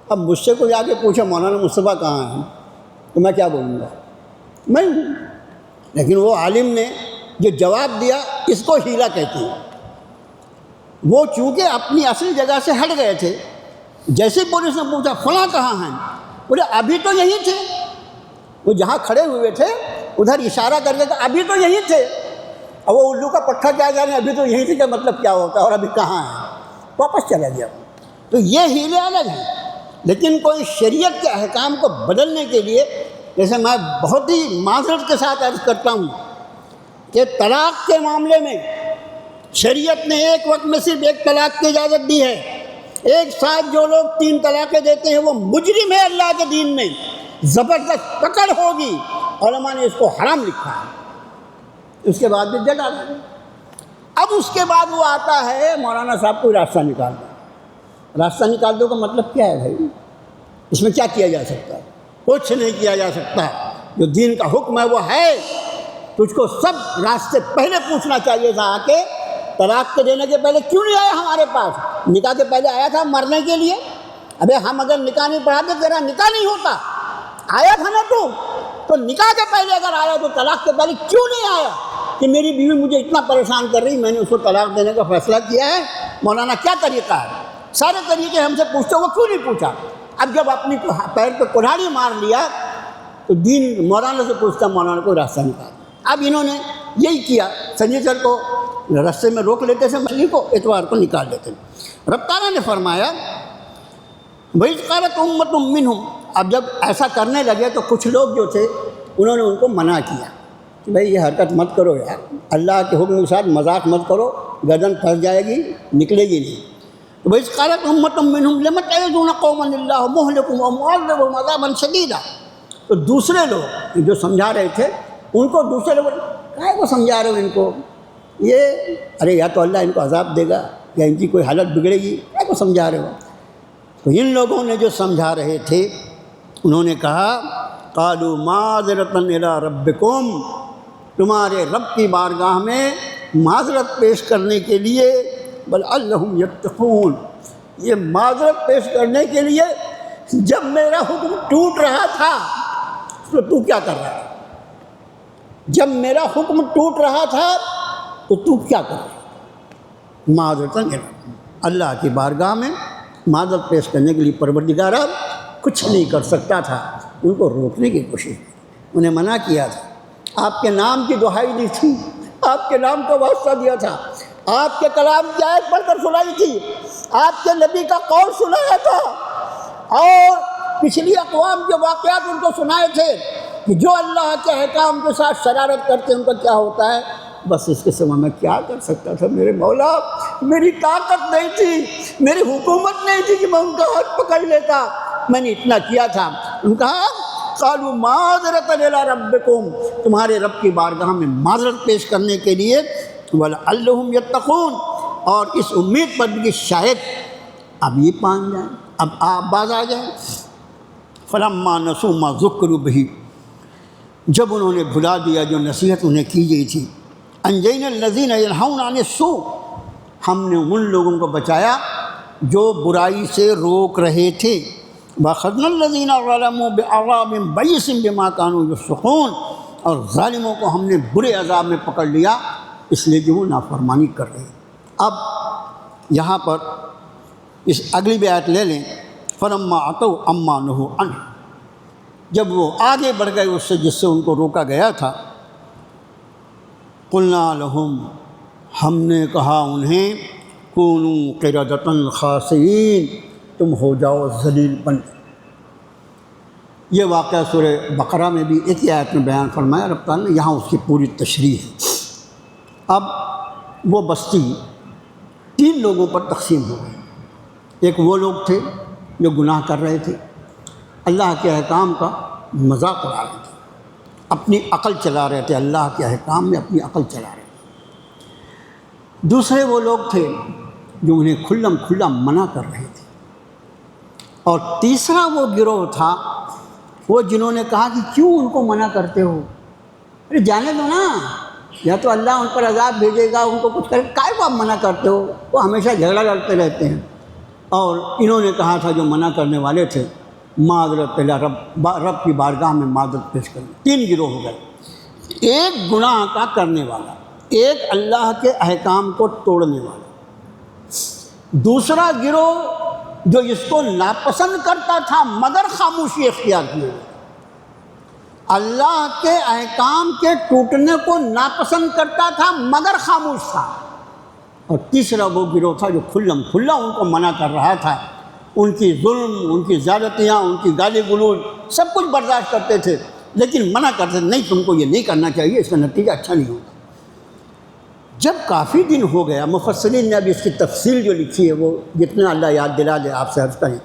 اب مجھ سے کوئی آگے پوچھے مولانا مصطفیٰ کہاں ہیں تو میں کیا بولوں گا؟ میں ہوں۔ لیکن وہ عالم نے جو جواب دیا اس کو ہیلا کہتے ہیں۔ وہ چونکہ اپنی اصل جگہ سے ہٹ گئے تھے، جیسے پولیس نے پوچھا فلاں کہاں ہیں، بولے ابھی تو یہی تھے۔ وہ جہاں کھڑے ہوئے تھے ادھر اشارہ کر کے کہا ابھی تو یہی تھے۔ اب وہ الو کا پٹھا کیا جانے ابھی تو یہی تھے کا مطلب کیا ہوتا ہے اور ابھی کہاں ہے، واپس چلا گیا۔ تو یہ ہیلے الگ ہیں، لیکن کوئی شریعت کے احکام کو بدلنے کے لیے، جیسے میں بہت ہی معذرت کے ساتھ عرض کرتا ہوں کہ طلاق کے معاملے میں شریعت نے ایک وقت میں صرف ایک طلاق کی اجازت دی ہے۔ ایک ساتھ جو لوگ 3 طلاقیں دیتے ہیں وہ مجرم ہے، اللہ کے دین میں زبردست پکڑ ہوگی۔ علماء نے اس کو حرام لکھا ہے۔ اس کے بعد بھی جج آ گئے۔ اب اس کے بعد وہ آتا ہے مولانا صاحب کوئی راستہ نکال دو۔ راستہ نکال دو کا مطلب کیا ہے بھائی؟ اس میں کیا کیا جا سکتا ہے؟ کچھ نہیں کیا جا سکتا۔ جو دین کا حکم ہے وہ ہے۔ تجھ کو سب راستے پہلے پوچھنا چاہیے تھا آ کے، طلاق کے دینے کے پہلے کیوں نہیں آیا ہمارے پاس؟ نکاح کے پہلے آیا تھا مرنے کے لیے؟ ابے ہم اگر نکاح نہیں پڑھاتے تیرا نکاح نہیں ہوتا۔ آیا تھا نا تو نکاح کے پہلے اگر آیا تو طلاق کے پہلے کیوں نہیں آیا کہ میری بیوی مجھے اتنا پریشان کر رہی، میں نے اس کو طلاق دینے کا فیصلہ کیا ہے؟ مولانا کیا طریقہ ہے؟ سارے طریقے ہم سے پوچھتے، وہ کیوں نہیں پوچھا؟ اب جب اپنی پیر پہ کلہاڑی مار لیا تو دین مولانا سے پوچھتا، مولانا کو راستہ نکال۔ اب انہوں نے یہی کیا، سنیچر کو رستے میں روک لیتے تھے مچھلی کو، اتوار کو نکال لیتے تھے۔ رب تعالیٰ نے فرمایا وَإِذْ قَالَتْ أُمَّةٌ مِّنْهُمْ، اب جب ایسا کرنے لگے تو کچھ لوگ جو تھے انہوں نے ان کو منع کیا کہ بھائی یہ حرکت مت کرو یار، اللہ کے حکم کے ساتھ مذاق مت کرو، گردن پھنس جائے گی، نکلے گی نہیں۔ تو وَإِذْ قَالَتْ أُمَّةٌ مِّنْهُمْ لِمَ تَعِظُونَ قَوْمًا اللَّهُ مُهْلِكُهُمْ وَمُعَذِّبُهُمْ عَذَابًا شَدِيدًا، تو دوسرے لوگ جو سمجھا رہے تھے ان کو دوسرے لوگ کائے کو سمجھا رہے ہو ان کو، یہ ارے یا تو اللہ ان کو عذاب دے گا یا ان کی کوئی حالت بگڑے گی، کائے کو سمجھا رہے ہو؟ تو ان لوگوں نے جو سمجھا رہے تھے انہوں نے کہا قالوا معذرۃ الی ربکم، تمہارے رب کی بارگاہ میں معذرت پیش کرنے کے لیے، لعلہم یتقون، یہ معذرت پیش کرنے کے لیے جب میرا حکم ٹوٹ رہا تھا تو کیا کر رہا ہے؟ جب میرا حکم ٹوٹ رہا تھا تو کیا کر رہا ہے؟ معذرت اللہ کی بارگاہ میں معذرت پیش کرنے کے لیے پروردگار کچھ نہیں کر سکتا تھا، ان کو روکنے کی کوشش کی، انہیں منع کیا تھا، آپ کے نام کی دہائی دی تھی، آپ کے نام کا واسطہ دیا تھا، آپ کے کلام کی آیت پڑھ کر سنائی تھی، آپ کے نبی کا قول سنایا تھا، اور پچھلی اقوام کے واقعات ان کو سنائے تھے کہ جو اللہ کے احکام کے ساتھ شرارت کرتے ہیں ان کا کیا ہوتا ہے۔ بس اس کے سوا میں کیا کر سکتا تھا میرے مولا؟ میری طاقت نہیں تھی، میری حکومت نہیں تھی کہ میں ان کا ہاتھ پکڑ لیتا، میں نے اتنا کیا تھا۔ ان کا قالوا معذرۃ الی ربکم، تمہارے رب کی بارگاہ میں معذرت پیش کرنے کے لیے، ولعلہم یتقون، اور اس امید پر بھی کہ شاید اب یہ مان جائیں، اب آپ باز آ جائیں۔ فلما نسوا ما ذکروا بہ، جب انہوں نے بھلا دیا جو نصیحت انہیں کی گئی تھی، انجینا الذین ینہون عن السوء، ہم نے ان لوگوں کو بچایا جو برائی سے روک رہے تھے، وَأَخَذْنَا الَّذِينَ ظَلَمُوا بِعَذَابٍ بَئِيسٍ بِمَا كَانُوا يَفْسُقُونَ، اور ظالموں کو ہم نے برے عذاب میں پکڑ لیا اس لیے جو وہ نافرمانی کر رہے ہیں۔ اب یہاں پر اس اگلی بھی آیت لے لیں، فَلَمَّا عَتَوْا عَمَّا نُهُوا عَنْهُ، جب وہ آگے بڑھ گئے اس سے جس سے ان کو روکا گیا تھا، قُلْنَا لَهُمْ، ہم نے کہا انہیں، كُونُوا قِرَدَةً خَاسِئِينَ، تم ہو جاؤ ذلیل بن۔ یہ واقعہ سورہ بقرہ میں بھی ایک ہی آیت میں بیان فرمایا رب تعالیٰ نے، یہاں اس کی پوری تشریح ہے۔ اب وہ بستی 3 لوگوں پر تقسیم ہو گئی۔ ایک وہ لوگ تھے جو گناہ کر رہے تھے، اللہ کے احکام کا مذاق اڑا رہے تھے، اپنی عقل چلا رہے تھے، اللہ کے احکام میں اپنی عقل چلا رہے تھے۔ دوسرے وہ لوگ تھے جو انہیں کھلم کھلا منع کر رہے تھے، اور تیسرا وہ گروہ تھا وہ جنہوں نے کہا کہ کیوں ان کو منع کرتے ہو، ارے جانے دو نا، یا تو اللہ ان پر عذاب بھیجے گا، ان کو کچھ کرے، کائے کو آپ منع کرتے ہو، وہ ہمیشہ جھگڑا لڑتے رہتے ہیں، اور انہوں نے کہا تھا جو منع کرنے والے تھے معذرت پہلا رب کی بارگاہ میں معذرت پیش کریں. 3 گروہ ہو گئے. ایک گناہ کا کرنے والا، ایک اللہ کے احکام کو توڑنے والا، دوسرا گروہ جو اس کو ناپسند کرتا تھا مگر خاموشی اختیار کیے ہوئے، اللہ کے احکام کے ٹوٹنے کو ناپسند کرتا تھا مگر خاموش تھا. اور تیسرا وہ گروہ تھا جو کھلم کھلا ان کو منع کر رہا تھا. ان کی ظلم، ان کی زیادتیاں، ان کی گالی گلوج سب کچھ برداشت کرتے تھے، لیکن منع کرتے نہیں، تم کو یہ نہیں کرنا چاہیے، اس کا نتیجہ اچھا نہیں ہوگا. جب کافی دن ہو گیا، مفسرین نے اب اس کی تفصیل جو لکھی ہے وہ جتنا اللہ یاد دلا دے آپ سے عرض کریں.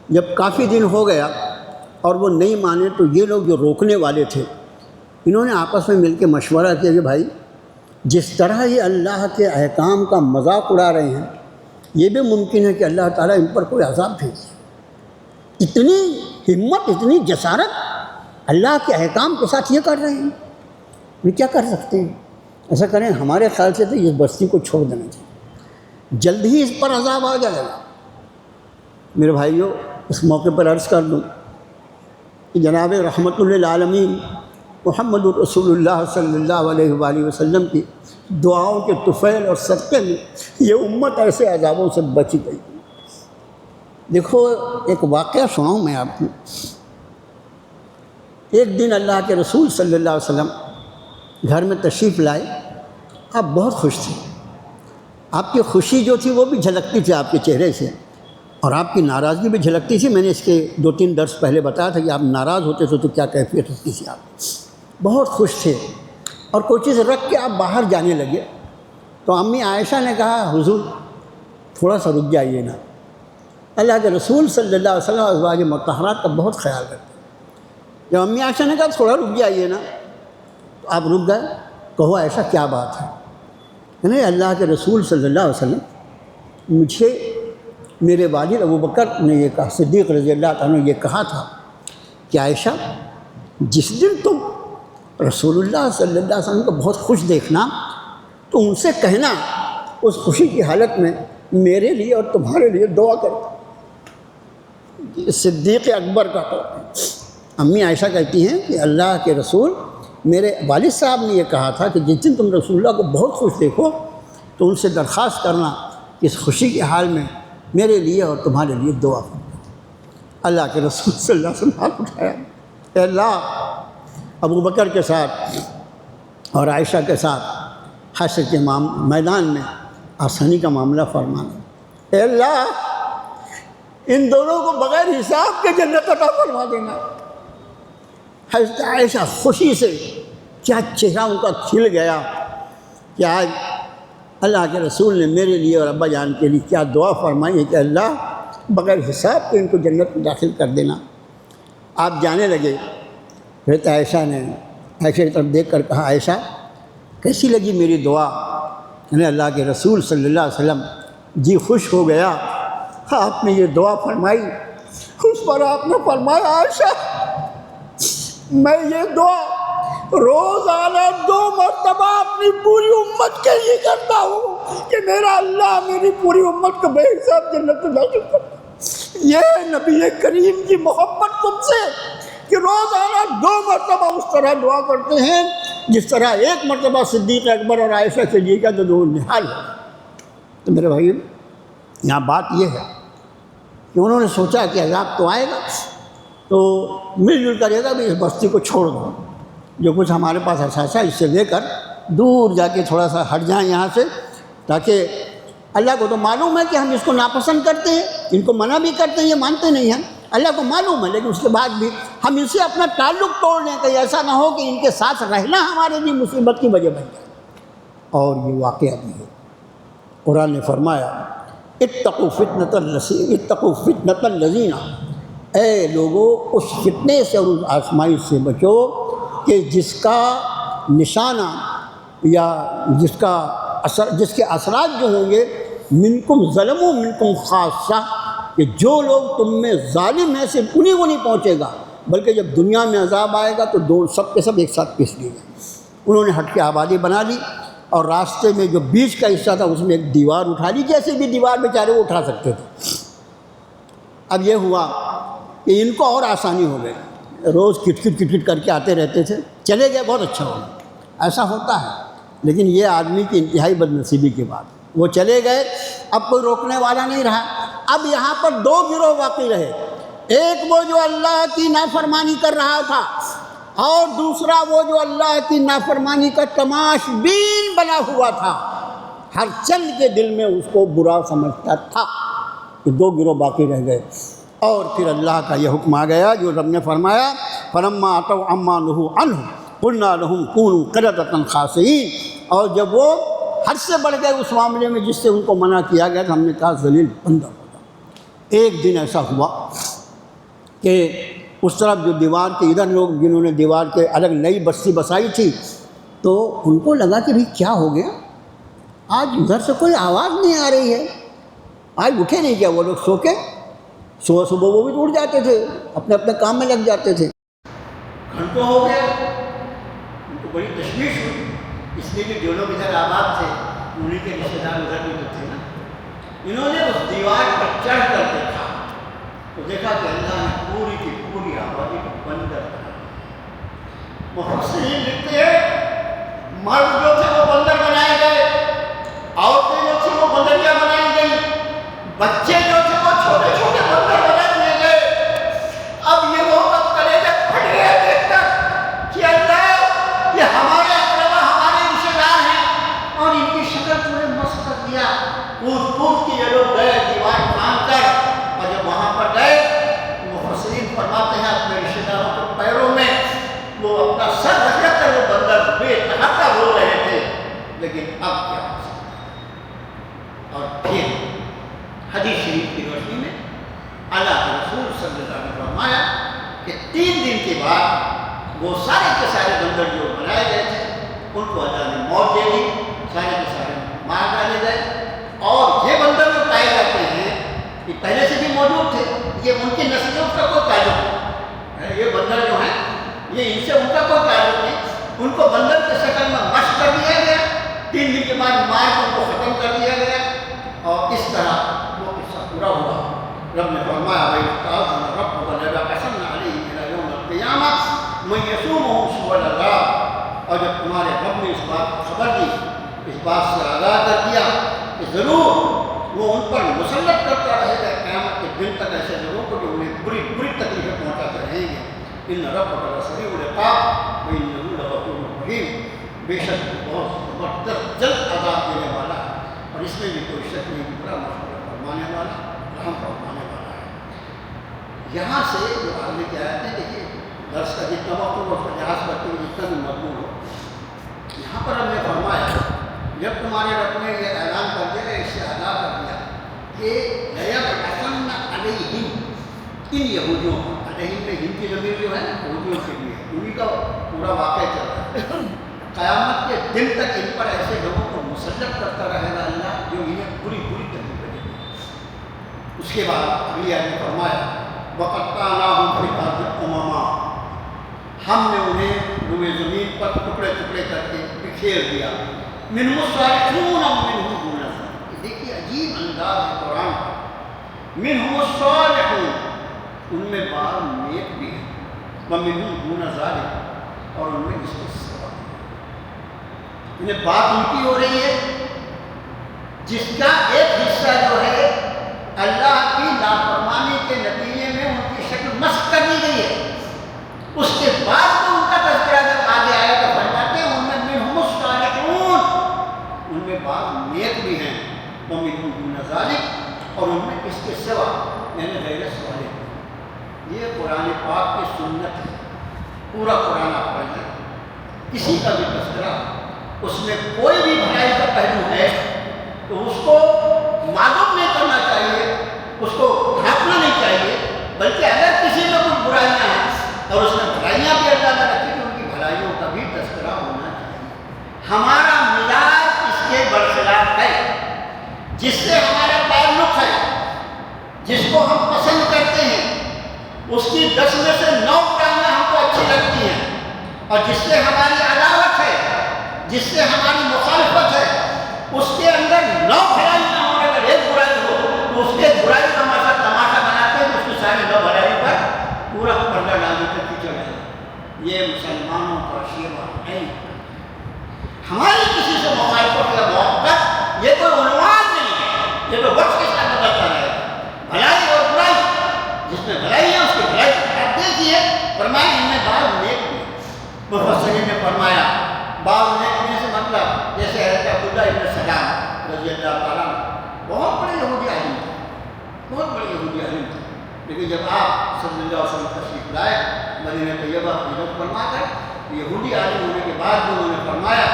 جب کافی دن ہو گیا اور وہ نہیں مانے تو یہ لوگ جو روکنے والے تھے انہوں نے آپس میں مل کے مشورہ کیا کہ بھائی جس طرح یہ اللہ کے احکام کا مذاق اڑا رہے ہیں یہ بھی ممکن ہے کہ اللہ تعالیٰ ان پر کوئی عذاب بھیجے. اتنی ہمت، اتنی جسارت، اللہ کے احکام کے ساتھ یہ کر رہے ہیں، یہ کیا کر سکتے ہیں؟ ایسا کریں، ہمارے خیال سے تو اس بستی کو چھوڑ دینا چاہیے، جلد ہی اس پر عذاب آ جائے گا. میرے بھائیوں، اس موقع پر عرض کر دوں کہ جناب رحمت للعالمین محمد رسول اللہ صلی اللہ علیہ وآلہ وسلم کی دعاؤں کے طفیل اور صدقے میں یہ امت ایسے عذابوں سے بچی گئی. دیکھو ایک واقعہ سناؤں میں آپ کو. ایک دن اللہ کے رسول صلی اللہ علیہ وسلم گھر میں تشریف لائے. آپ بہت خوش تھے، آپ کی خوشی جو تھی وہ بھی جھلکتی تھی آپ کے چہرے سے، اور آپ کی ناراضگی بھی جھلکتی تھی. میں نے اس کے 2-3 درس پہلے بتایا تھا کہ آپ ناراض ہوتے تھے تو کیا کیفیت ہوتی تھی. آپ بہت خوش تھے اور کوئی چیز رکھ کے آپ باہر جانے لگے تو امی عائشہ نے کہا حضور تھوڑا سا رک جائیے نا. اللہ کے رسول صلی اللہ علیہ وسلم ازواج مطہرات کا بہت خیال کرتے. جب امی عائشہ نے کہا تھوڑا رک جائیے نا تو آپ رک گئے. کہو عائشہ کیا بات ہے؟ نہیں، اللہ کے رسول صلی اللہ علیہ وسلم مجھے میرے والد ابوبکر نے یہ کہا، صدیق رضی اللہ عنہ نے یہ کہا تھا کہ عائشہ جس دن تم رسول اللہ صلی اللہ علیہ وسلم کو بہت خوش دیکھنا تو ان سے کہنا اس خوشی کی حالت میں میرے لیے اور تمہارے لیے دعا کرو. صدیق اکبر کا قول. امی عائشہ کہتی ہیں کہ اللہ کے رسول میرے والد صاحب نے یہ کہا تھا کہ جس دن تم رسول اللہ کو بہت خوش دیکھو تو ان سے درخواست کرنا کہ اس خوشی کے حال میں میرے لیے اور تمہارے لیے دعا کرو. اللہ کے رسول صلی اللہ علیہ وسلم ہاتھ اٹھایا، اے اللہ ابوبکر کے ساتھ اور عائشہ کے ساتھ حشر کے میدان میں آسانی کا معاملہ فرمانا. اے اللہ ان دونوں کو بغیر حساب کے جنت عطا فرما دینا. حضرت عائشہ خوشی سے کیا چہرہ ان کا کھل گیا کہ آج اللہ کے رسول نے میرے لیے اور ابا جان کے لیے کیا دعا فرمائی ہے کہ اللہ بغیر حساب کے ان کو جنت میں داخل کر دینا. آپ جانے لگے. حضرت عائشہ نے عائشہ کی طرف دیکھ کر کہا عائشہ کیسی لگی میری دعا؟ اللہ کے رسول صلی اللہ علیہ وسلم جی خوش ہو گیا. آپ نے یہ دعا فرمائی، اس پر آپ نے فرمایا عائشہ میں یہ دعا روزانہ 2 مرتبہ اپنی پوری امت کے لیے کرتا ہوں کہ میرا اللہ میری پوری امت کو بے حساب جنت میں داخل کرتا. یہ نبی کریم کی محبت تم سے کہ روزانہ 2 مرتبہ اس طرح دعا کرتے ہیں جس طرح 1 مرتبہ صدیق اکبر اور عائشہ کے لیے کا جو نحال ہے. تو میرے بھائی یہاں بات یہ ہے کہ انہوں نے سوچا کہ عذاب تو آئے گا تو مل جل کر رہے گا بھی اس بستی کو چھوڑ دو، جو کچھ ہمارے پاس اثاثہ اس سے لے کر دور جا کے تھوڑا سا ہٹ جائیں یہاں سے، تاکہ اللہ کو تو معلوم ہے کہ ہم اس کو ناپسند کرتے ہیں، ان کو منع بھی کرتے ہیں، یہ مانتے نہیں ہیں، اللہ کو معلوم ہے، لیکن اس کے بعد بھی ہم ان سے اپنا تعلق توڑ لیں کہ ایسا نہ ہو کہ ان کے ساتھ رہنا ہمارے لیے مصیبت کی وجہ بن جائے. اور یہ واقعہ بھی ہے. قرآن نے فرمایا اتقوا فتنة الذین، اے لوگو اس فتنے سے اور اس آزمائش سے بچو کہ جس کا نشانہ یا جس کے اثرات جو ہوں گے منکم ظلموا منکم خاصہ، کہ جو لوگ تم میں ظالم ہیں صرف انہیں کو نہیں پہنچے گا، بلکہ جب دنیا میں عذاب آئے گا تو سب کے سب ایک ساتھ پس لیے گئے. انہوں نے ہٹ کے آبادی بنا لی اور راستے میں جو بیچ کا حصہ تھا اس میں ایک دیوار اٹھا لی، جیسے بھی دیوار بیچارے وہ اٹھا سکتے تھے. اب یہ ہوا کہ ان کو اور آسانی ہو گئی، روز کٹ کٹ کر کے آتے رہتے تھے، چلے گئے بہت اچھا ہو گیا، ایسا ہوتا ہے۔ لیکن یہ آدمی کی انتہائی بد نصیبی کے بعد وہ چلے گئے، اب کوئی روکنے والا نہیں رہا۔ اب یہاں پر دو گروہ باقی رہے، ایک وہ جو اللہ کی نافرمانی کر رہا تھا، اور دوسرا وہ جو اللہ کی نافرمانی کا تماش بین بنا ہوا تھا، ہر چند کے دل میں اس کو برا سمجھتا تھا۔ یہ دو گروہ باقی رہ گئے، اور پھر اللہ کا یہ حکم آ گیا جو رب نے فرمایا فَلَمَّا عَتَوْا عَمَّا نُهُوا عَنْهُ قُلْنَا لَهُمْ كُونُوا قِرَدَةً خَاسِئِينَ، اور جب وہ حد سے بڑھ گئے اس معاملے میں جس سے ان کو منع کیا گیا تو ہم نے کہا ذلیل بندر ہو جاؤ۔ ایک دن ایسا ہوا کہ اس طرف جو دیوار کے ادھر لوگ جنہوں نے دیوار کے الگ نئی بستی بسائی تھی، تو ان کو لگا کہ بھئی کیا ہو گیا، آج ادھر سے کوئی آواز نہیں آ رہی ہے، آج اٹھے نہیں کیا وہ لوگ سو کے؟ صبح وہ بھی اٹھ جاتے تھے، اپنے اپنے کام میں لگ جاتے تھے۔ گھنٹوں ہو گیا، ان کو بڑی تشویش ہوئی، اس لیے کہ جو لوگ ادھر آباد تھے انہیں کے رشتے دار ادھر بھی تو تھے نا۔ انہوں نے اس دیوار پر چڑھ کر دیکھا تو دیکھا کہ اللہ نے پوری کی پوری آبادی کو بندر بنا دیا۔ مفسرین لکھتے ہیں مرد جو تھے وہ بندر بنائے گئے، عورتیں جو تھیں وہ بندریاں بنائی گئی، بچے جو تھے وہ چھوٹے چھوٹے بندر بنا دیے گئے۔ اب یہ محبت کرے گا پھٹ گیا دیکھ کر کہ اللہ یہ ہمارے اقربا ہمارے رشتے دار ہیں، اور ان کی شکل تمہیں مست کر دیا۔ کود کود کے یہ لوگ گئے دیوار پھاند کر، اور جب وہاں پر گئے مفسرین فرماتے ہیں اپنے رشتے داروں کے پیروں میں وہ اپنا سر رکھ کر وہ بندر بے تحقہ رو رہے تھے، لیکن اب کیا ہو سکتا ہے۔ اور پھر حدیث شریف کی روشنی میں اللہ کے رسول صلی اللہ علیہ وسلم نے فرمایا کہ 3 دن کے بعد وہ سارے کے سارے بندر جو بنائے گئے تھے ان کو اللہ نے موت دے دی، سارے کے سارے مار ڈالے گئے۔ اور یہ بندر جو پائے جاتے ہیں یہ پہلے سے بھی موجود تھے، یہ ان کی نسلوں کا کوئی تعلق نہیں، یہ بندر جو ہیں یہ ان سے ان کا کوئی تعلق نہیں، ان کو بندر کی شکل میں مشق کر دیا گیا، 3 دن کے بعد مار کے ان کو ختم کر دیا گیا، اور اس طرح وہ قصہ پورا ہوا۔ رب نے فرمایا وَإِذْ رَبُّكَ لَيَبْعَثَنَّ عَلَيْهِمْ إِلَى يَوْمِ الْقِيَامَةِ مَن يَسُومُهُمْ سُوءَ الْعَذَابِ، اور جب تمہارے رب نے اس بات کو خبر دی، اس بات سے آگاہ کر دیا کہ ضرور وہ ان پر مسلط کرتا رہے گا قیامت کے دن تک ایسے لوگوں کو جو انہیں بری بری تکلیفیں پہنچاتے رہیں گے۔ إِنَّ رَبَّكَ لَسَرِيعُ الْعِقَابِ وَإِنَّهُ لَغَفُورٌ رَحِيمٌ، بے شک وہ بہت زبردست جلد عذاب دینے والا ہے، اور اس میں بھی کوئی شک نہیں کہ بڑا مغفرت فرمانے والا، رحم فرمانے والا ہے۔ یہاں سے جو آگے کی آیت ہے دیکھیے، درس کا جتنا وقت ہو اس کا لحاظ کرتے ہوئے جتنا بھی مضمون ہو، یہاں پر ہم نے فرمایا جب تمہارے رب نے یہ اعلان کر دیا، اس سے آگاہ کر دیا کہ لَيَبْعَثَنَّ عَلَيْهِمْ، ان یہودیوں پر، علیہم میں ہند کی ضمیر جو ہے نا یہودیوں کے لیے، انہی کا پورا واقعہ چل رہا ہے، قیامت کے دن تک ان پر ایسے لوگوں کو مسلط کرتا رہے گا اللہ جو انہیں بری بری تکلیفیں دیں گے۔ اس کے بعد اگلی آیت میں فرمایا وَقَطَّعْنَاهُمْ فِي الْأَرْضِ أُمَمًا، ہم نے انہیں روئے زمین پر ٹکڑے ٹکڑے کر کے بکھیر دیا، مِنْهُمُ الصَّالِحُونَ وَمِنْهُمْ دُونَ ذَلِكَ، دیکھیے عجیب انداز ہے قرآن کا، مِنْهُمُ الصَّالِحُونَ، ان میں بعض نیک بھی ہیں، وَمِنْهُمْ دُونَ ذَلِكَ، اور ان میں اس کے سوا، انہیں بات ان کی ہو رہی ہے جس کا ایک حصہ جو ہے اللہ کی نافرمانی کے نتیجے میں ان کی شکل مسخ کر دی گئی ہے، اس کے بعد تو ان کا تذکرہ جب آگے آیا تو فرماتے ہیں ان میں منہم الصالحون، ان میں بعض نیک بھی ہیں، ومنہم دون ذالک، اور ان میں اس کے سوا یعنی غیر صالح۔ یہ قرآن پاک کی سنت ہے، پورا قرآن آپ پڑھ لیں، کسی کا بھی تذکرہ اس میں کوئی بھی بھلائی کا پہلو ہے تو اس کو معلوم نہیں کرنا چاہیے، اس کو ڈھانپنا نہیں چاہیے، بلکہ اگر کسی میں کچھ برائیاں ہیں اور اس میں بھلائیاں بھی اللہ نے رکھی تو ان کی بھلائیوں کا بھی تذکرہ ہونا چاہیے۔ ہمارا مزاج اس کے برخلاف ہے، جس سے ہمارا تعلق ہے، جس کو ہم پسند کرتے ہیں، اس کی 10 میں سے 9 برائیاں ہم کو اچھی لگتی ہیں، اور جس سے ہماری عداوت ہے، جس سے ہماری مخالفت ہے، اس کے اندر 9 برائیاں ہوں، اگر ایک برائی ہو تو اس کے برائی کا تماشا بناتے ہیں، یہ مسلمانوں کا شیوا نہیں، ہماری کسی سے مخالفت یا موقف یہ کوئی عنوان نہیں ہے، یہ تو وقت کے ساتھ بدلتا رہے گا۔ بھلائی اور برائی، جس میں بھلائی ہے اس کی بھلائی آپ دیکھیے، فرمایا ان میں بعض نیک بھی، مفسرین نے فرمایا بعض نیک بھی سے مطلب جیسے حضرت عبداللہ ابن سلام رضی اللہ تعالیٰ بہت بڑے یہودی عالم تھے، بہت بڑے یہودی عالم تھے، لیکن جب آپ صلی اللہ علیہ وسلم تشریف لائے مدینہ طیبہ ہجرت فرما کر، یہودی عالم ہونے کے بعد بھی انہوں نے فرمایا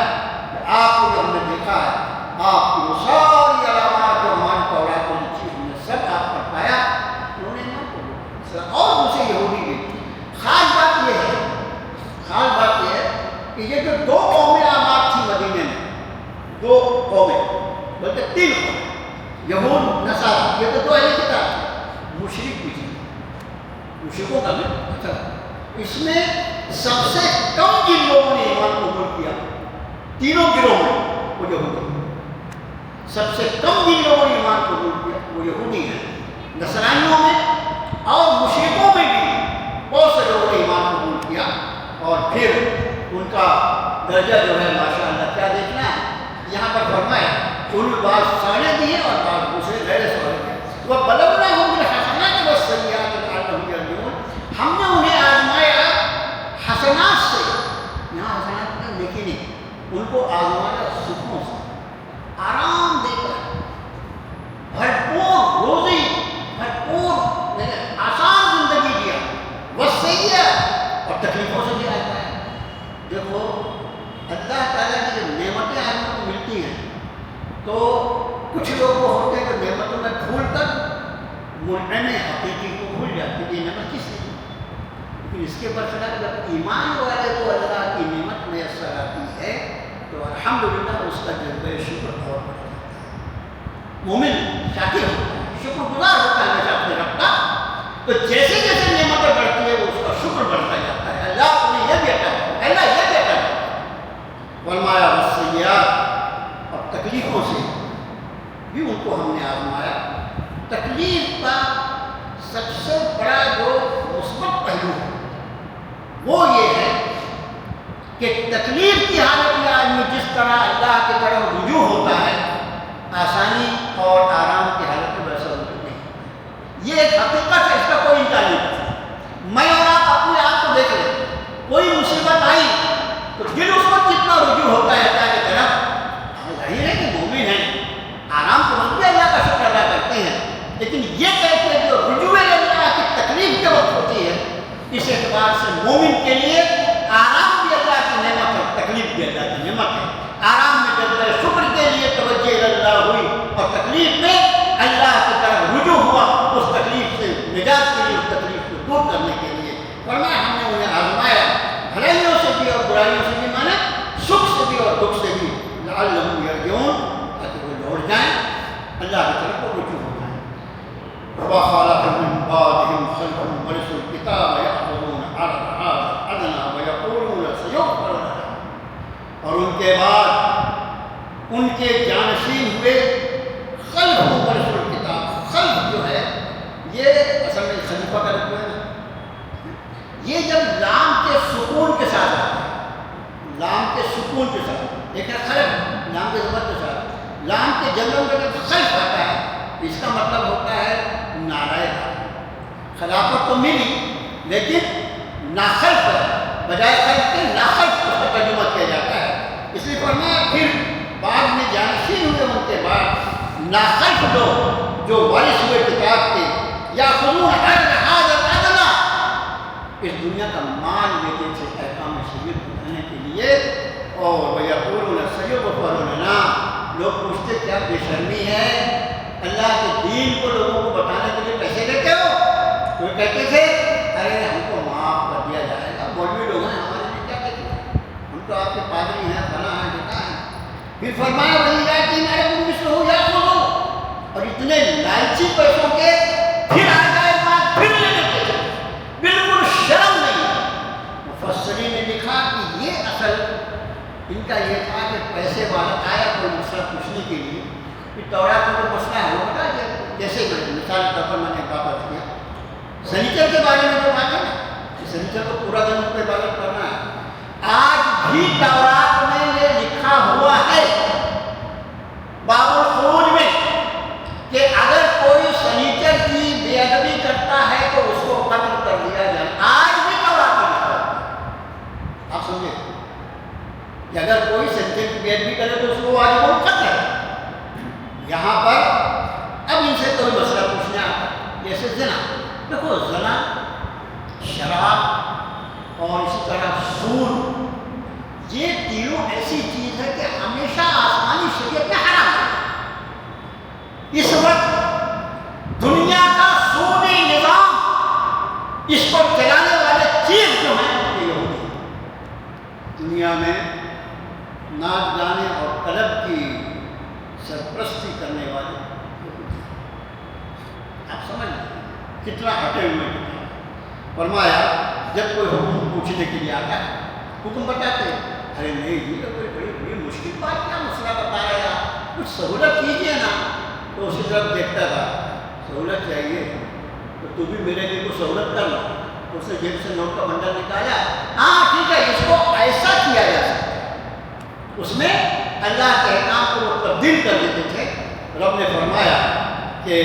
کہ آپ کو جو ہم نے دیکھا ہے، آپ کی وہ ساری علامات جو ہمارے تورات کو لکھی ہم نے سب آپ پر پایا، انہوں نے نہ بولا اور دوسرے یہودی بھی۔ خاص بات یہ ہے، خاص بات یہ ہے کہ یہ جو دو قومیں آباد تھیں مدینے میں، دو قومیں بلکہ تین قومیں، یہود نصارہ، یہ تو دو اہل کتاب تھے، مشرک بھی تھے، مشرکوں کا بھی اچھا۔ اس میں سب سے کم جن لوگوں نے ایمان قبول کیا تینوں گروہ میں وہ یہودی، سب سے کم جن لوگوں نے ایمان قبول کیا وہ یہودی ہیں، نصرانیوں میں اور مشرکوں میں بھی بہت سے لوگوں نے ایمان قبول کیا، اور پھر ان کا درجہ جو ہے ماشاء اللہ کیا دیکھنا ہے یہاں پر فرمایا کہ ان میں بعض صالح بھی ہیں اور بعض دوسرے غیر صالح ہیں، وہ بلوناہم بالحسنات والسیئات لعلہم یرجعون، ہم نے انہیں آزمایا حسنات سے، یہاں حسنات میں دیکھی نہیں، ان کو آزمایا سکھوں سے، آرام دے کر، بھرپور روزی، بھرپور آسان زندگی دیا، والسیئات اور تکلیفوں سے بھی آتا ہے۔ دیکھو اللہ تعالیٰ کی جب نعمتیں آدمی کو ملتی ہیں تو کچھ لوگ وہ ہوتے ہیں جو نعمتوں میں بھول کر منعم حقیقی کو بھول جاتے ہیں، یہ نعمت کس لیے؟ لیکن اس کے برخلاف جب ایمان والے کو اللہ کی نعمت میسر آتی ہے تو الحمدللہ اس کا جذبہ شکر اور بڑھتا ہے، مومن شاکر ہوتا ہے، شکر گزار ہوتا ہے ہمیشہ اپنے رب کا، تو جیسے جیسے نعمتیں بڑھتی ہے وہ اس کا شکر بڑھتا جاتا ہے، اللہ نے یہ بھی عطا کیا، اللہ یہ بھی عطا کیا، فرمایا والسیئات اور تکلیفوں سے بھی ان کو ہم نے آزمایا۔ تکلیف کا سب سے بڑا جو مثبت پہلو ہے وہ یہ ہے کہ تکلیف کی حالت میں آدمی جس طرح اللہ کی طرف رجوع ہوتا ہے، آسانی اور آرام کی حالت میں ویسا رجوع نہیں، یہ ایک حقیقت ہے، اس کا کوئی انکار نہیں۔ میں اور آپ اپنے آپ کو دیکھ لیں، کوئی مصیبت آئی تو دل اس وقت کتنا رجوع ہوتا ہے اللہ کی طرف، ظاہر ہے کہ مومن ہیں، آرام تو ہم بھی اللہ کا شکر ادا کرتے ہیں، لیکن یہ کیفیت جو رجوع اللہ کی تکلیف کے وقت ہوتی ہے، اس اعتبار سے مومن کے لیے آرام بھی اللہ کی نعمت ہے، تکلیف بھی اللہ کی نعمت ہے۔ آرام میں جذبہ شکر کے لیے توجہ اللہ ہوئی اور تکلیف میں اللہ کی طرف رجوع ہوا، اس تکلیف سے نجات کے لیے، اس تکلیف کو دور کرنے کے لیے۔ فرمایا ہم نے انہیں آزمایا بھلائیوں سے بھی اور برائیوں سے بھی، مانا سکھ سے بھی اور دکھ سے بھی، لعلہم یرجعون، تاکہ وہ لوٹ جائیں، اللہ کی طرف وہ رجوع ہو جائیں۔ وَخَلَفَ مِن بَعْدِهِمْ خَلْفٌ وَرِثُوا الْكِتَابَ يَأْخُذُونَ عَرَضَ هَٰذَا الْأَدْنَىٰ وَيَقُولُونَ سَيُغْفَرُ لَنَا، اور ان کے بعد ان کے جانشین ہوئے خلف ورثوا الکتاب۔ خلف جو ہے یہ اصل میں خلیفہ کا لفظ ہے، یہ جب لام کے سکون کے ساتھ آتا ہے، لام کے سکون کے ساتھ، ایک ہے خلف لام کے ضبط کے ساتھ، لام کے جمع میں جب خلف آتا ہے اس کا مطلب ہوتا ہے نالائق، خلافت تو ملی لیکن ناخلف ہے، بجائے خلف کے ناخلف اس کا ترجمہ کیا جاتا ہے، اس لیے فرمایا پھر بعد میں جانشین ہوئے ان کے بعد ناخلف لوگ جو وارث ہوئے کتاب کے، یأخذون عرض هذا الأدنى، اس دنیا کا مال لیتے تھے احکام شریعت بتانے کے لیے، اور وَيَقُولُونَ سَيُغْفَرُ لَنَا، لوگ پوچھتے کیا بے شرمی ہے، اللہ کے دین کو لوگوں کو بتانے کے لیے پیسے دیتے ہو؟ وہ کہتے تھے ارے ہم کو معاف کر دیا جائے گا، مولوی لوگ ہیں ہمارے لیے کیا کہتے ہیں، ہم تو آپ کے پادری ہیں، فلاں ہیں، ڈھکا ہیں۔ پھر فرمایا وہی جاتی میرے کو مثل ہو یا سنو، اور اتنے لالچی پیسوں کے پھر آ جائے بات پھر لے لیتے تھے، بالکل شرم نہیں۔ مفسرین نے لکھا کہ یہ اصل ان کا یہ تھا کہ پیسے والا آیا کوئی مسئلہ پوچھنے کے لیے، کہ تورات میں تو مسئلہ ہے، وہ بتا جیسے مثال کے طور پر میں نے بات کیا سنیچر کے بارے میں جو بات ہے نا، سنیچر کو پورا دن ان پہ عبادت کرنا ہے. آج بھی تورات میں یہ لکھا ہوا ہے باب الخروج میں کہ اگر کوئی سنیچر کی بے ادبی کرتا ہے تو اس کو قتل کر دیا جائے. آج بھی تورات میں لکھا ہوا ہے. آپ سمجھے کہ اگر کوئی سنیچر کی بے ادبی کرے تو اس کو واجب القتل ہے. یہاں پر اب ان سے کوئی مسئلہ پوچھنے آتا ہے جیسے زنا. دیکھو زنا، شراب اور اسی طرح سود، یہ تینوں ایسی چیز ہے کہ ہمیشہ آسمانی شریعت میں حرام ہے. اس وقت دنیا کا سودی نظام، اس کو چلانے والے چیز جو ہیں یہ یہودی ہیں. دنیا میں ناچ گانے اور کلب کی سرپرستی کرنے والے یہودی ہیں. آپ سمجھ لیں کتنا ہٹے ہوئے ہیں. فرمایا جب کوئی حکم پوچھنے کے لیے آتا ہے حکم بتاتے ہیں، ارے نہیں یہ تو کوئی بڑی مشکل بات، کیا مسئلہ بتا رہے آپ، کچھ سہولت کیجیے نا. تو اسی طرف دیکھتا تھا سہولت چاہیے تو بھی میرے لیے کوئی سہولت کر لو. اس نے جیب سے نوٹ کا بنڈل نکالا، ہاں ٹھیک ہے اس کو ایسا کیا جا سکتا ہے. اس میں اللہ کے احکام کو وہ تبدیل کر دیتے تھے. رب نے فرمایا کہ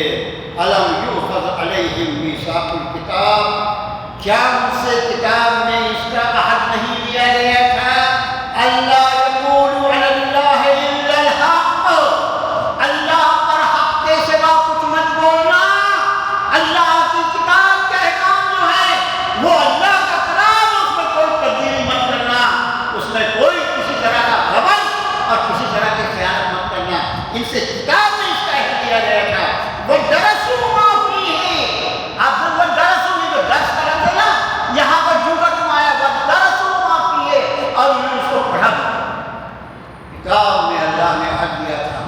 الم یؤخذ علیہم میثاق الکتاب، کیا ان سے کتاب میں اس کا عہد نہیں لیا گیا تھا اللہ یقولوا علی اللہ الا الحق، اللہ پر حق کے سوا کچھ مت بولنا. اللہ کی کتاب کے احکام جو ہے وہ اللہ کا کلام، اس میں کوئی تبدیلی مت کرنا، اس میں کوئی کسی طرح کا غبن اور کسی طرح کی خیانت مت کرنا. ان سے کتاب میں اس کا عہد لیا گیا تھا. وہ درسوا ما فیہ، آپ وہ درسوا میں جو درس کراتے نا، یہاں پر جملہ کیوں آیا وہ درسوا ما فیہ، اور انہوں نے اس کو پڑھا. کتاب میں اللہ نے عہد دیا تھا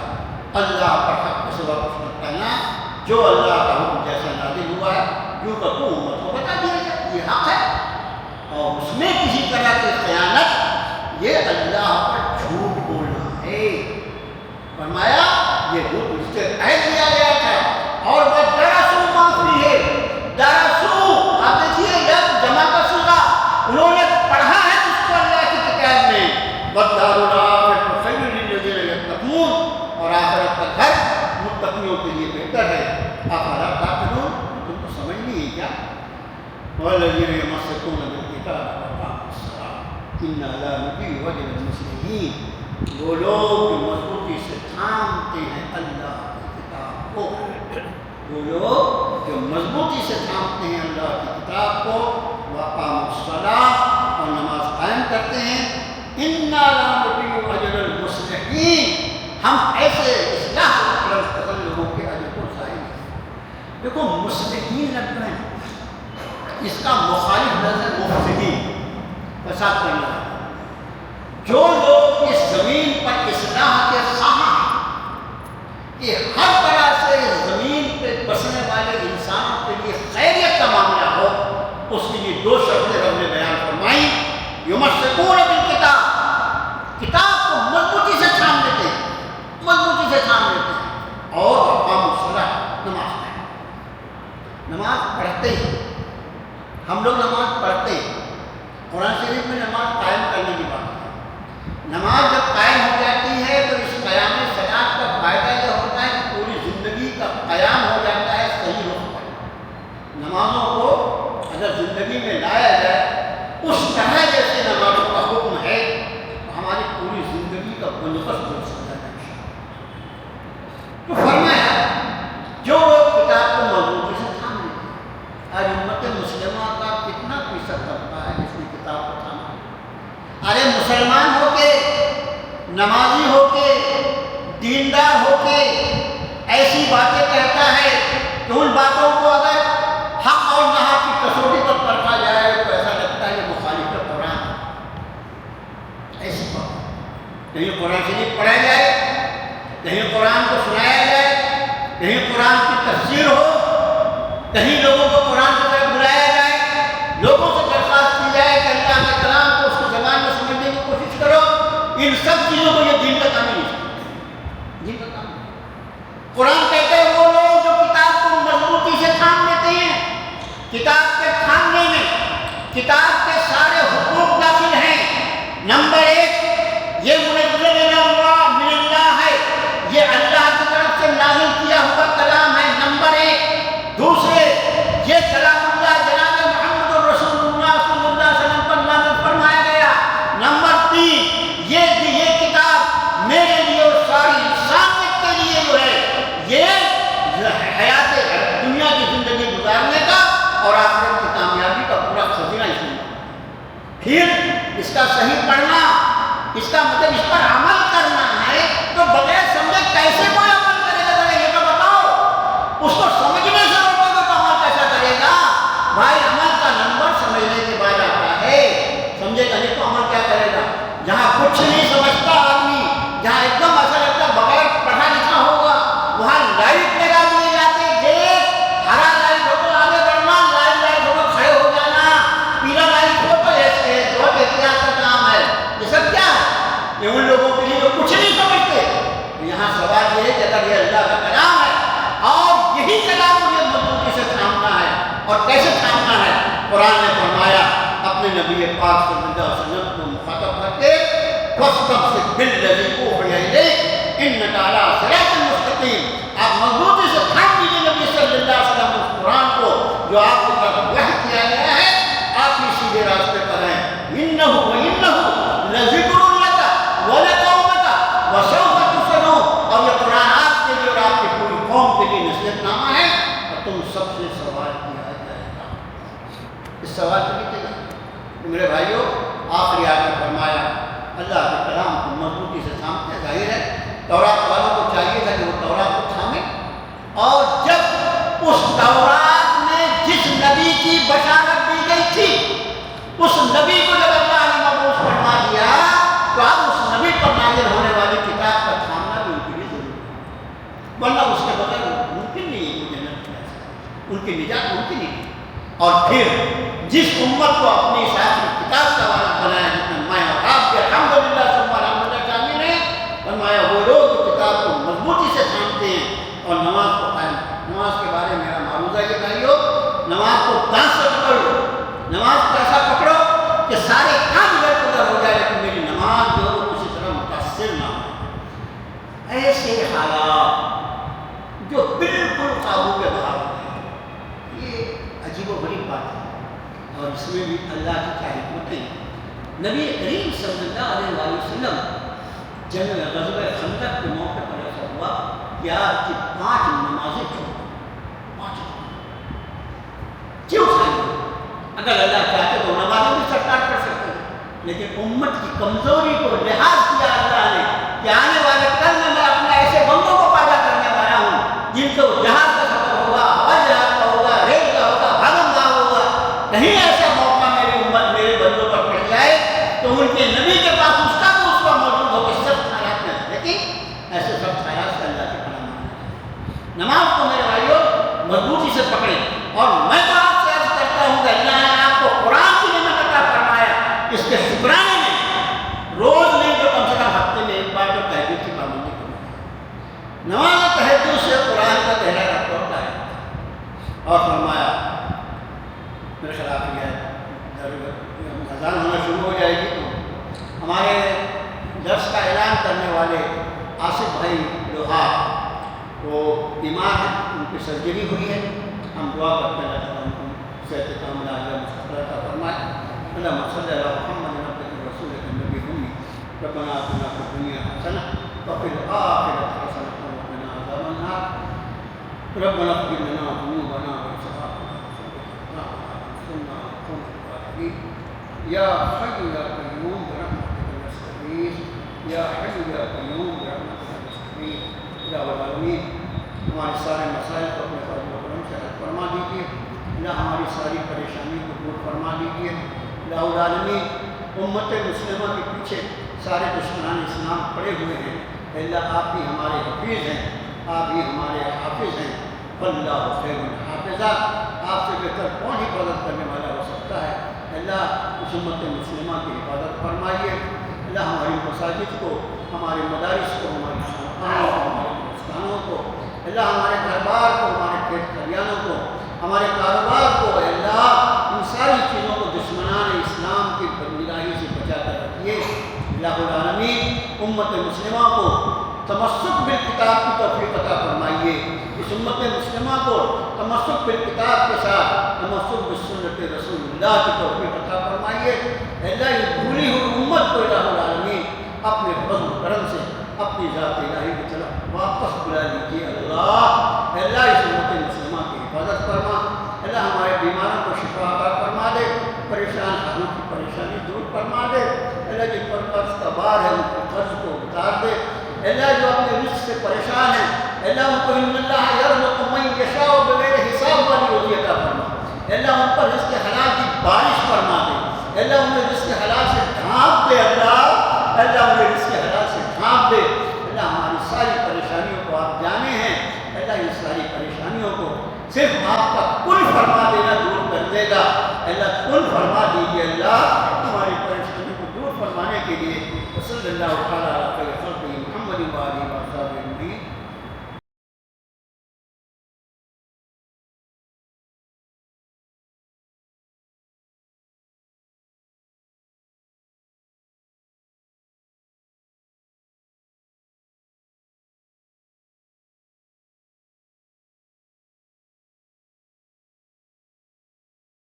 اللہ پر حق کے سوا کچھ مت کہنا. جو اللہ کا حکم جیسا نازل ہوا ہے جو کہ امت کو بتا دیا جائے یہ حق ہے، اور اس میں کسی طرح کی خیانت یہ اللہ پر جھوٹ بولنا ہے. فرمایا یہ حکم اس سے عہد لیا گیا تھا. اور وہ درسوا ما فیہ، درسوا آپ دیکھیے جب جمع کا صیغہ انہوں نے پڑھا ہے اس کو اللہ کی کتاب میں. والدار الآخرۃ خیر للذین یتقون، اور آخرت کا گھر متقیوں کے لیے بہتر ہے. افلا تعقلون، تم کو سمجھ نہیں ہے کیا؟ والذین یمسکون بالکتاب واقاموا الصلاۃ انا لا نضیع اجر المصلحین، وہ لوگ جو مضبوطی سے تھامتے ہیں اللہ کی کتاب کو، وہ لوگ جو مضبوطی سے تھامتے ہیں اللہ کی کتاب کو، واقاموا الصلاۃ، اور نماز قائم کرتے ہیں، انا لا نضیع اجر المصلحین، ہم ایسے اصلاح کرنے لوگوں کے اجر کو ضائع نہیں. دیکھو مصلحین لفظ ہے، اس کا مخالف لفظ ہے مفسدین، فساد کرنے والے. جو لوگ اس زمین پر اصلاح کے خواہاں ہیں کہ ہر طرح سے زمین پہ بسنے والے انسانوں کے لیے خیریت کا معاملہ ہو، اس کے لیے دو شرطیں رب نے بیان فرمائی. یمسکون بالکتاب، کتاب کو مضبوطی سے تھام لیتے ہیں، مضبوطی سے تھام لیتے ہیں، اور اقاموا الصلاۃ، نماز پڑھتے ہیں. ہم لوگ نماز پڑھتے ہیں، قرآن شریف میں نماز قائم کرنے کی بات ہے. نماز جب قائم ہو جاتی ہے تو اس قیام صلاۃ کا فائدہ یہ ہوتا ہے کہ پوری زندگی کا قیام ہو جاتا ہے صحیح وقت پر. نمازوں کو اگر زندگی میں لایا جائے اس طرح جیسے نمازوں کا حکم ہے تو ہماری پوری زندگی کا بندوبست ہو سکتا ہے. تو فرمایا جو کتاب کو مضبوطی سے تھام لیتے ہیں. آج امت مسلمہ کا کتنا فیصد طبقہ ہے جس نے کتاب کو تھاما؟ ارے مسلمان ہو کے، نمازی ہو کے، دیندار ہو کے ایسی باتیں کہتا ہے کہ ان باتوں کو اگر حق اور نحق کی کسوٹی پر پرکھا جائے تو ایسا لگتا ہے کہ مخالف قرآن. ایسی بات کہیں قرآن شریف پڑھا جائے، کہیں قرآن کو سنایا جائے، کہیں قرآن کی تفسیر ہو، کہیں لوگوں کو قرآن کی طرف بلایا جائے، لوگوں سے درخواست کی جائے کہ اللہ کے کلام کو اس کی زبان میں سمجھنے کی کوشش کرو. ان سب چیزوں کو یہ دین کا کام نہیں ہے. دین کا کام نہیں. قرآن کہتے ہیں وہ لوگ جو کتاب کو مضبوطی سے تھام لیتے ہیں. کتاب کے تھامنے میں، کتاب دنیا کی زندگی گزارنے کا اور آخرت کی کامیابی کا پورا خزینہ اس میں۔ پھر اس کا صحیح پڑھنا، اس کا مطلب اس پر عمل کرنا ہے، تو بغیر سمجھے کیسے کوئی عمل کرے گا؟ ذرا یہ تو بتاؤ، اس کو سمجھنے سے روکو گے تو عمل کیسا کرے گا؟ بھائی عمل کا نمبر سمجھنے کے بعد آتا ہے، سمجھے گا نہیں تو عمل کیا کرے گا؟ جہاں کچھ نہیں سمجھتا آدمی، جہاں ایک دم ایسا لگتا بغیر پڑھا لکھا ہوگا، وہاں لائٹ لگا دیے جاتے، دیکھ ہرا لائٹ ہو تو آگے بڑھنا، لائٹ ہو تو کھڑے ہو جانا، پیلا لائٹ ہو تو ایسے بہت احتیاط کا کام ہے۔ یہ سب کیا ہے؟ یہ ان لوگوں کے لیے جو کچھ نہیں سمجھتے۔ یہاں سوال یہ ہے کہ اگر یہ اللہ کا کلام ہے اور یہی کلام مجھے مضبوطی سے تھامنا ہے، اور کیسے تھامنا ہے؟ قرآن نے فرمایا اپنے نبی پاک صلی اللہ علیہ وسلم کو مخاطب کر کے وَاسْتَمْسِكْ بِالَّذِي أُوحِيَ إِلَيْكَ إِنَّكَ عَلَىٰ صِرَاطٍ مُّسْتَقِيمٍ۔ آپ مضبوطی سے تھام دیجیے نبی صلی اللہ علیہ وسلم اس قرآن کو جو آپ کی طرف وحی کیا گیا ہے، آپ ہی سیدھے راستے پر ہیں۔ إِنَّهُ وَإِنَّهُ لَذِكْرٌ لَكَ وَلِقَوْمِكَ وَسَوْفَ تُسْأَلُونَ۔ اور یہ قرآن آپ کے لیے اور آپ کی پوری قوم کے لیے نصیحت نامہ ہے، اور تم سب سے سوال کیا جائے گا۔ اس سوال سے کیجیے گا میرے بھائیوں، آخری آیت میں فرمایا اللہ کے کلام کو مضبوطی سے تھامتے ہیں۔ ظاہر ہے تورات والوں کو چاہیے تھا کہ وہ تورات کو تھامیں، اور جب اس تورات میں جس نبی کی بشارت دی گئی تھی، اس نبی کو جب اللہ نے مبعوث فرما دیا، تو اب اس نبی پر نازل ہونے والی کتاب کا تھامنا بھی ان کے لیے ضروری ہے، ورنہ اس کے بغیر ممکن نہیں ہے کہ جنت میں ان کی نجات ممکن نہیں ہے۔ اور پھر جس امت کو اپنی ساتھ کتاب کا وارث بنایا، جس میں میں اور آپ کے الحمدللہ ثم الحمدللہ شامل ہیں، فرمایا وہ لوگ جو کتاب کو مضبوطی سے تھامتے ہیں اور نماز کو قائم۔ نماز کے بارے میں میرا معروضہ یہ بھائیو، نماز کو دانت سے پکڑو، نماز کو ایسا پکڑو کہ سارے کام ادھر ادھر ہو جائے، لیکن میری نماز جو کسی طرح متاثر نہ ہو۔ ایسے حالات جو بالکل قابو کے باہر ہوتے ہیں، یہ عجیب و غریب بات ہے، اور اس میں بھی اللہ کی کیا حکمتیں۔ نبی کریم صلی اللہ علیہ وسلم جنگ غزوہ خندق کے موقع پر ایسا ہوا کہ آپ کی 5 نمازیں چھوڑ، 5 کیوں چھوڑیں؟ اگر اللہ چاہتے تو نمازیں بھی سرکار کر سکتے ہیں، لیکن امت کی کمزوری کو لحاظ کیا اللہ نے کہ آنے والے کل میں اپنے ایسے بندوں کو پیدا کرنے والا ہوں جن کو جہاز کا سفر ہوگا، ہوائی جہاز کا ہوگا، ریل کا ہوگا، بھاگم گاہ ہوگا، کہیں ایسا موقع میری امت میرے بندوں پر پڑ جائے تو ان کے نبی کے پاس اس کا تو اس کا موجود ہو کہ سب خیالات میں، لیکن ایسے سب خیالات سے اللہ کے کلام میں نماز کو میرے بھائیوں مضبوطی سے پکڑیں۔ اور میں تو آپ سے عرض کرتا ہوں کہ اللہ نے آپ کو قرآن کی نعمت عطا فرمایا، اس کے شکرانے میں روز نہیں تو کم سے کم ہفتے میں ایک بار تو تہجد کی پابندی کریں۔ نماز تہجد سے قرآن کا گہرا ربط ہوتا ہے، اور فرمایا میرے خلاف یہ ہے اذان ہونا شروع ہو جائے گی تو ہمارے درس کا اعلان کرنے والے آصف بھائی لوہار وہ بیمار ہیں، ان کی سرجری ہوئی ہے، ہم دعا کرتے ہیں اللہ تعالیٰ ان کو صحت کاملہ عاجلہ مستقبل عطا فرمائے۔ اللہم صلی علی محمد عبدک ورسولک النبی الأمی ربنا آتنا فی الدنیا حسنہ وفی الآخرۃ حسنۃ وقنا عذاب النار ربنا اغفر لنا ذنوبنا وإسرافنا وانصرنا على القوم الكافرين یا حی یا قیوم برحمتک نستغیث یا حی یا قیوم برحمتک نستغیث۔ الہ العالمین ہمارے سارے مسائل کو اپنے فضل و کرم سے حل فرما دیجیے، الہ ہماری ساری پریشانی کو دور فرما دیجیے۔ الہ العالمین امت مسلمہ کے پیچھے سارے دشمنان اسلام پڑے ہوئے ہیں، اللہ آپ بھی ہمارے حفیظ ہیں، آپ بھی ہمارے حافظ ہیں، واللہ خیر الحافظہ۔ آپ سے بہتر کون حفاظت کرنے والا ہو سکتا ہے؟ اللہ اس امت مسلمہ کی حفاظت فرمائیے۔ اللہ ہماری مساجد کو، ہمارے مدارس کو، ہماری خانقاہوں کو، ہمارے گلستانوں کو، اللہ ہمارے دربار کو، ہمارے کھیت کھلیانوں کو، ہمارے کاروبار کو، اللہ ان ساری چیزوں کو دشمنان اسلام کی بدنگاہی سے بچا کر رکھیے۔ الہ العالمین امت مسلمہ کو تمسک بالکتاب کی توفیق عطا فرمائیے، اس امت مسلمہ کو تمسک بالکتاب کے ساتھ تمسک بسنت رسول اللہ کی توفیق عطا فرمائیے۔ اللہ یہ بھولی ہوئی امت کو الہ العالمین اپنے فضل و کرم سے اپنی ذات الہی کی طرف واپس بلا لیجیے۔ اللہ اس امت مسلمہ کی حفاظت اللہ پر رزق حلال کی بارش فرما دے، اللہ انہیں رزق حلال سے ڈھانپ دے، اللہ انہیں رزق حلال سے ڈھانپ دے۔ اللہ ہماری ساری پریشانیوں کو آپ جانے ہیں، اللہ ان ساری پریشانیوں کو صرف آپ کا کن فرما دینا دور کر دے گا۔ اللہ کن فرما دیجیے اللہ،